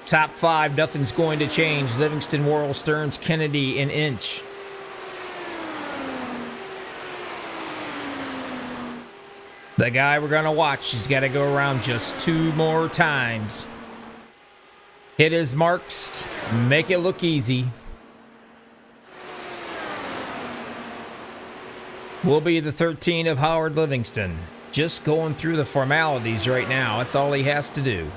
Top 5, nothing's going to change. Livingston, Worrell, Stearns, Kennedy, and Inch. The guy we're going to watch, he's got to go around just 2 more times. Hit his marks, make it look easy. Will be the 13 of Howard Livingston. Just going through the formalities right now. That's all he has to do.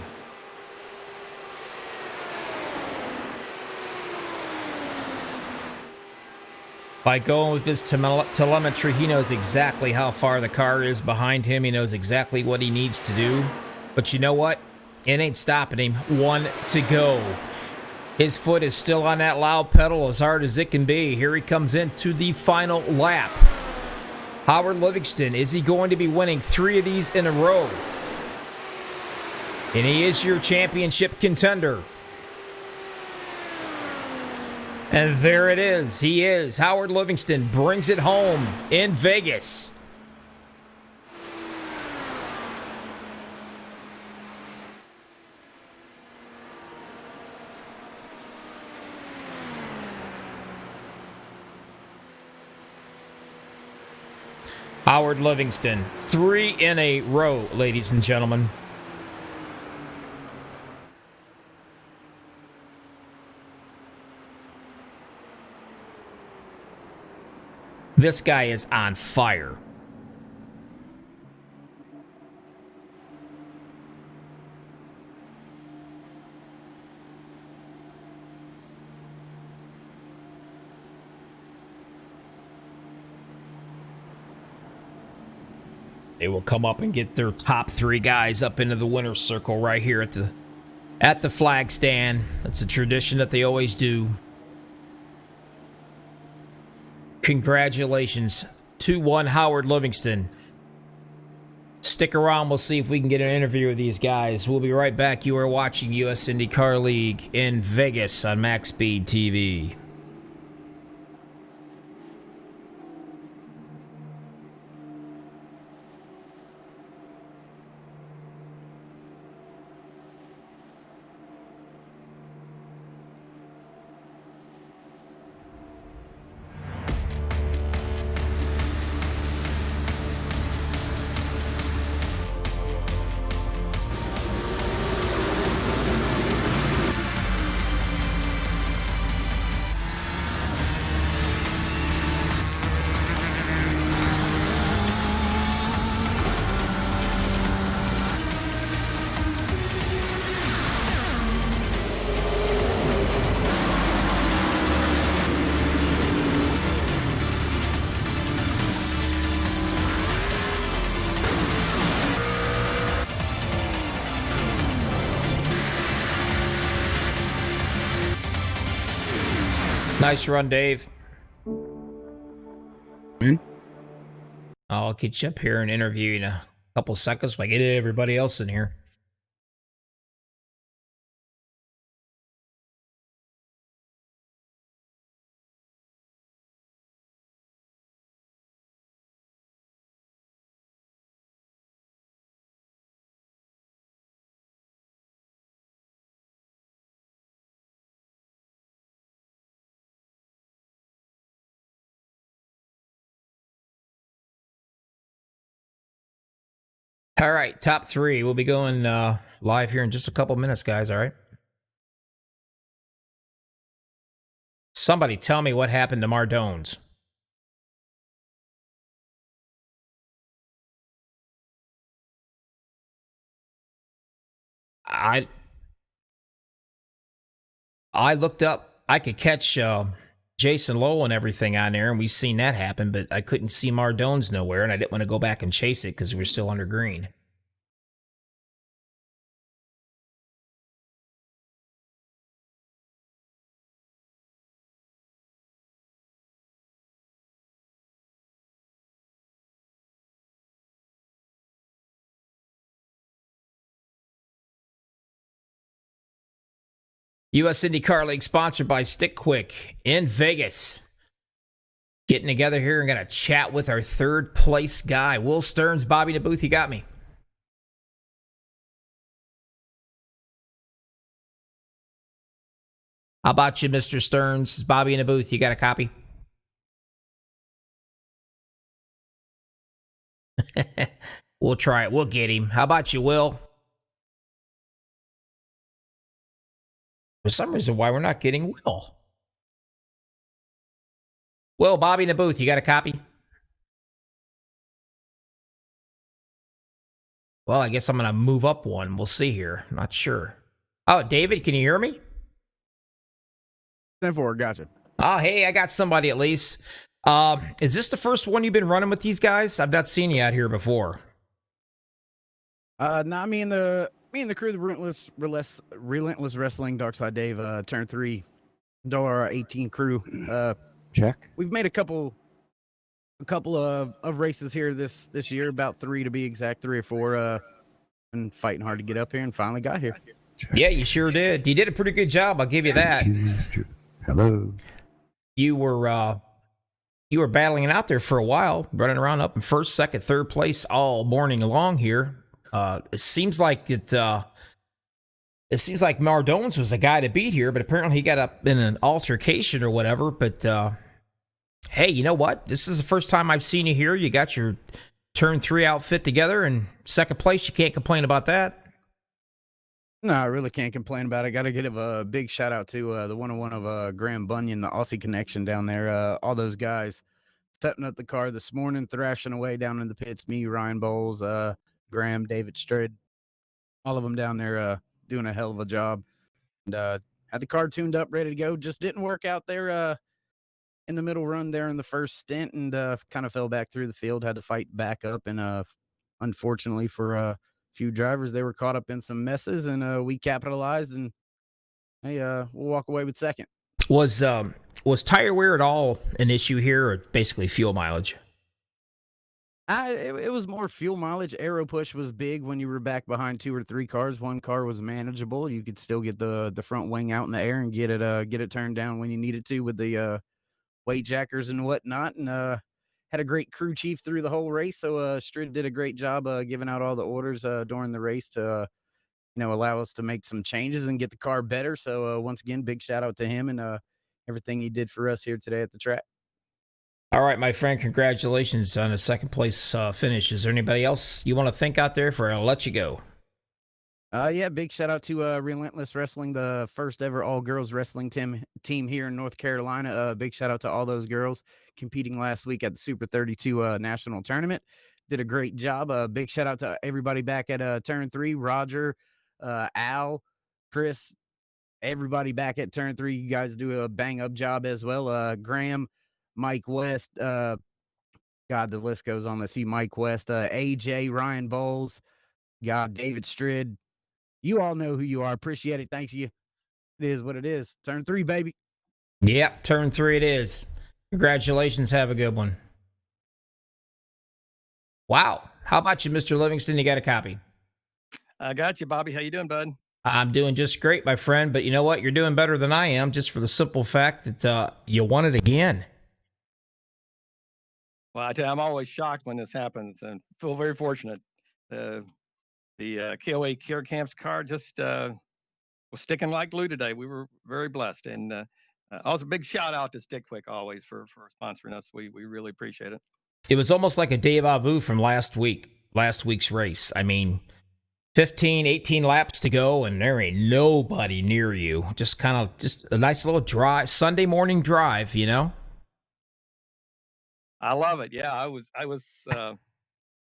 By going with this telemetry, he knows exactly how far the car is behind him. He knows exactly what he needs to do. But you know what? It ain't stopping him. 1 to go. His foot is still on that loud pedal as hard as it can be. Here he comes into the final lap. Howard Livingston, is he going to be winning 3 of these in a row? And he is your championship contender. And there it is. He is. Howard Livingston brings it home in Vegas. Howard Livingston, 3 in a row, ladies and gentlemen. This guy is on fire. They will come up and get their top 3 guys up into the winner's circle right here at the flag stand. That's a tradition that they always do. Congratulations, 2-1 Howard Livingston. Stick around, we'll see if we can get an interview with these guys. We'll be right back. You are watching US IndyCar League in Vegas on Max Speed TV. Nice run, Dave. I'll get you up here and interview you in a couple seconds. I get everybody else in here. All right, top 3. We'll be going live here in just a couple minutes, guys. All right. Somebody tell me what happened to Mardones. I looked up. I could catch Jason Lowell and everything on there, and we seen that happen, but I couldn't see Mardones nowhere, and I didn't want to go back and chase it because we're still under green. US IndyCar League sponsored by Stick Quick in Vegas. Getting together here and going to chat with our 3rd place guy, Will Stearns. Bobby in the booth, you got me. How about you, Mr. Stearns? Bobby in the booth, you got a copy? We'll try it. We'll get him. How about you, Will? For some reason, why we're not getting Will. Will, Bobby in the booth, you got a copy? Well, I guess I'm going to move up one. We'll see here. I'm not sure. Oh, David, can you hear me? 10-4, gotcha. Oh, hey, I got somebody at least. Is this the first one you've been running with these guys? I've not seen you out here before. Nah, me and the crew, the Relentless Wrestling, Darkside Dave, turn 3, $18 crew. Check. We've made a couple of races here this year, about 3 to be exact, 3 or 4. Been fighting hard to get up here and finally got here. Check. Yeah, you sure did. You did a pretty good job. I'll give you that. Hello. You were battling it out there for a while, running around up in 1st, 2nd, 3rd place all morning long here. It seems like Mardones was the guy to beat here, but apparently he got up in an altercation or whatever. But hey, you know what? This is the first time I've seen you here. You got your turn 3 outfit together and 2nd place. You can't complain about that. No, I really can't complain about it. Got to give a big shout out to the 101 of Graham Bunyan, the Aussie connection down there. All those guys setting up the car this morning, thrashing away down in the pits. Me, Ryan Bowles, Graham, David Strid, all of them down there doing a hell of a job. And had the car tuned up, ready to go. Just didn't work out there in the middle run there in the first stint, and kind of fell back through the field. Had to fight back up, and unfortunately for a few drivers, they were caught up in some messes, and we capitalized. And hey, we'll walk away with second. Was tire wear at all an issue here, or basically fuel mileage? It was more fuel mileage. Aero push was big when you were back behind 2 or 3 cars. One car was manageable. You could still get the front wing out in the air and get it turned down when you needed to with the weight jackers and whatnot. And had a great crew chief through the whole race. So Strid did a great job giving out all the orders during the race to allow us to make some changes and get the car better. So once again, big shout out to him and everything he did for us here today at the track. All right, my friend, congratulations on a second place finish. Is there anybody else you want to thank out there before I'll let you go? Yeah, big shout out to Relentless Wrestling, the first ever all-girls wrestling team here in North Carolina. Big shout out to all those girls competing last week at the Super 32 National Tournament. Did a great job. Big shout out to everybody back at Turn 3, Roger, Al, Chris, everybody back at Turn 3. You guys do a bang-up job as well. Graham, Mike West, God, the list goes on. Let's see, Mike West, AJ, Ryan Bowles, God, David Strid. You all know who you are. Appreciate it. Thanks you. It is what it is. Turn 3, baby. Yep, turn 3 it is. Congratulations. Have a good one. Wow. How about you, Mr. Livingston? You got a copy? I got you, Bobby. How you doing, bud? I'm doing just great, my friend. But you know what? You're doing better than I am, just for the simple fact that you won it again. Well, I tell you, I'm always shocked when this happens and feel very fortunate. The KOA Care Camps car just was sticking like glue today. We were very blessed. And also big shout out to Stick Quick always for sponsoring us. We really appreciate it. It was almost like a deja vu from last week's race. I mean, 15, 18 laps to go, and there ain't nobody near you. Just a nice little drive, Sunday morning drive, you know? I love it. Yeah, I was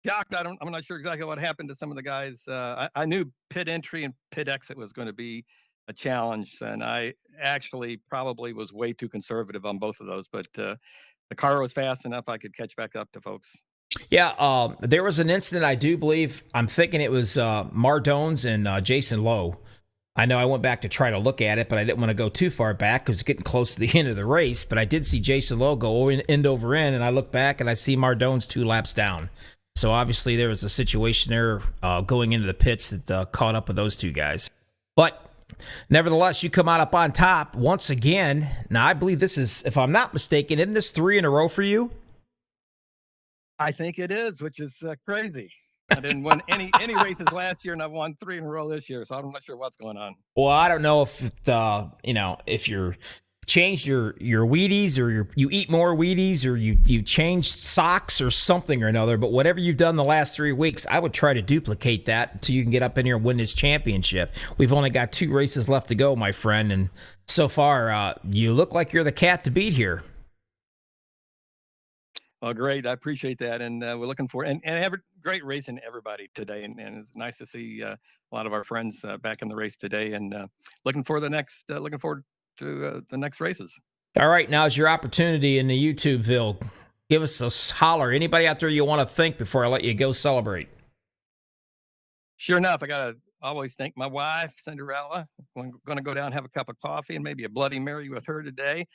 shocked. I'm not sure exactly what happened to some of the guys. I knew pit entry and pit exit was going to be a challenge, and I actually probably was way too conservative on both of those. But the car was fast enough I could catch back up to folks. Yeah, there was an incident, I do believe. I'm thinking it was Mardones and Jason Lowe. I know I went back to try to look at it, but I didn't want to go too far back because it's getting close to the end of the race. But I did see Jason Lowe go end over end, and I look back and I see Mardones 2 laps down. So obviously there was a situation there going into the pits that caught up with those 2 guys. But nevertheless, you come out up on top once again. Now, I believe this is, if I'm not mistaken, isn't this 3 in a row for you? I think it is, which is crazy. I didn't win any races last year, and I've won 3 in a row this year, so I'm not sure what's going on. Well, I don't know if if you're changed your Wheaties, or you eat more Wheaties, or you changed socks or something or another. But whatever you've done the last 3 weeks, I would try to duplicate that until you can get up in here and win this championship. We've only got 2 races left to go, my friend, and so far you look like you're the cat to beat here. Well, great. I appreciate that. And we're looking for and great racing everybody today. And it's nice to see a lot of our friends back in the race today, and looking forward to the next races. All right. Now's your opportunity in the YouTubeville. Give us a holler. Anybody out there you want to thank before I let you go celebrate? Sure enough, I got to always thank my wife, Cinderella. I'm going to go down and have a cup of coffee and maybe a Bloody Mary with her today.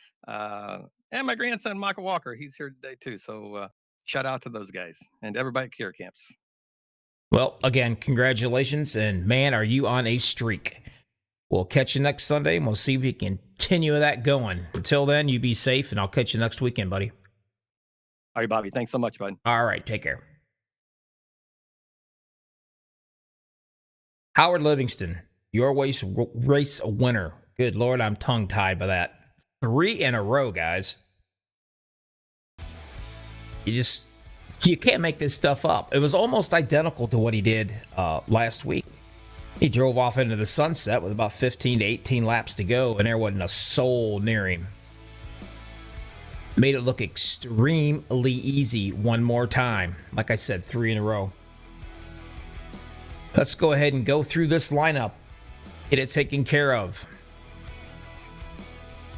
And my grandson, Michael Walker, he's here today too. So shout out to those guys and everybody at Care Camps. Well, again, congratulations. And man, are you on a streak. We'll catch you next Sunday, and we'll see if we can continue that going. Until then, you be safe, and I'll catch you next weekend, buddy. All right, Bobby. Thanks so much, bud. All right. Take care. Howard Livingston, your race winner. Good Lord, I'm tongue-tied by that. 3 in a row, guys. You can't make this stuff up. It was almost identical to what he did last week. He drove off into the sunset with about 15 to 18 laps to go, and there wasn't a soul near him. Made it look extremely easy one more time. Like I said, 3 in a row. Let's go ahead and go through this lineup. Get it taken care of.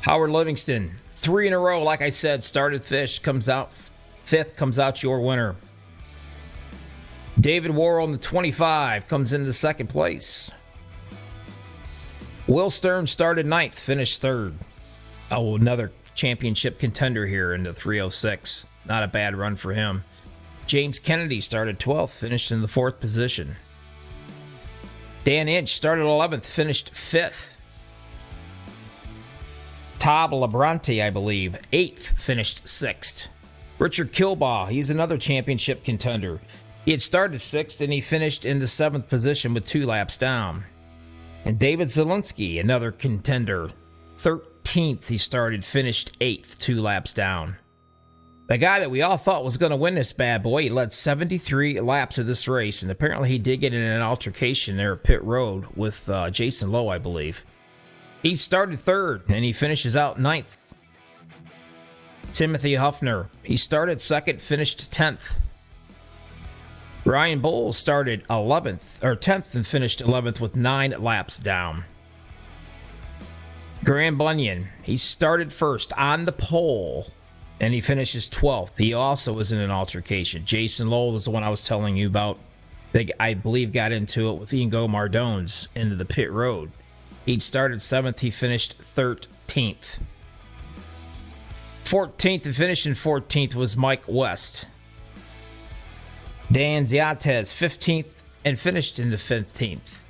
Howard Livingston, 3 in a row. Like I said, started fifth, comes out your winner. David Worrell in the 25 comes into second place. Will Stern started 9th, finished 3rd. Oh, another championship contender here in the 306. Not a bad run for him. James Kennedy started 12th, finished in the 4th position. Dan Inch started 11th, finished 5th. Todd Labronte, I believe, 8th, finished 6th. Richard Kilbaugh, he's another championship contender. He had started 6th and he finished in the 7th position with 2 laps down. And David Zielinski, another contender, 13th he started, finished 8th, 2 laps down. The guy that we all thought was going to win this bad boy, he led 73 laps of this race, and apparently he did get in an altercation there at pit road with Jason Lowe, I believe. He started 3rd, and he finishes out 9th. Timothy Huffner, he started 2nd, finished 10th. Ryan Bowles started 10th and finished 11th with 9 laps down. Graham Bunyan, he started 1st on the pole, and he finishes 12th. He also was in an altercation. Jason Lowell was the one I was telling you about. They, I believe, got into it with Ingo Mardones into the pit road. He'd started 7th. He finished 13th. 14th and finishing 14th was Mike West. Dan Ziates, 15th, and finished in the 15th.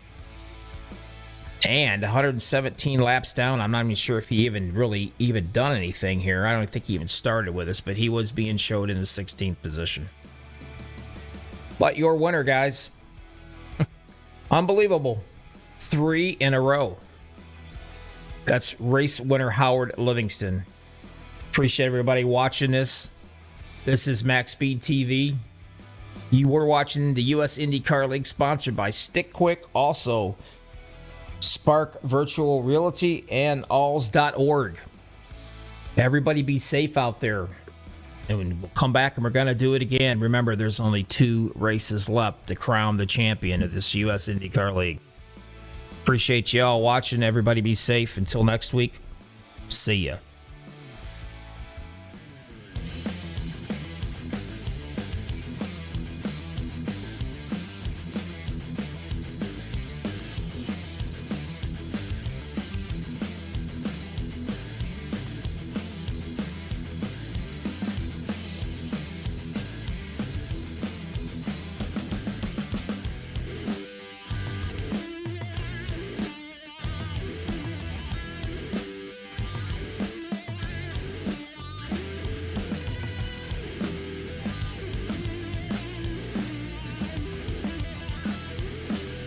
And 117 laps down. I'm not even sure if he even done anything here. I don't think he even started with us, but he was being showed in the 16th position. But your winner, guys. Unbelievable. 3 in a row. That's race winner Howard Livingston. Appreciate everybody watching this. This is MaxspeedTV. You were watching the U.S. IndyCar League, sponsored by Stick Quick, also Spark Virtual Realty, and alls.org. Everybody be safe out there. And we'll come back and we're going to do it again. Remember, there's only 2 races left to crown the champion of this U.S. IndyCar League. Appreciate you all watching. Everybody be safe. Until next week, see ya.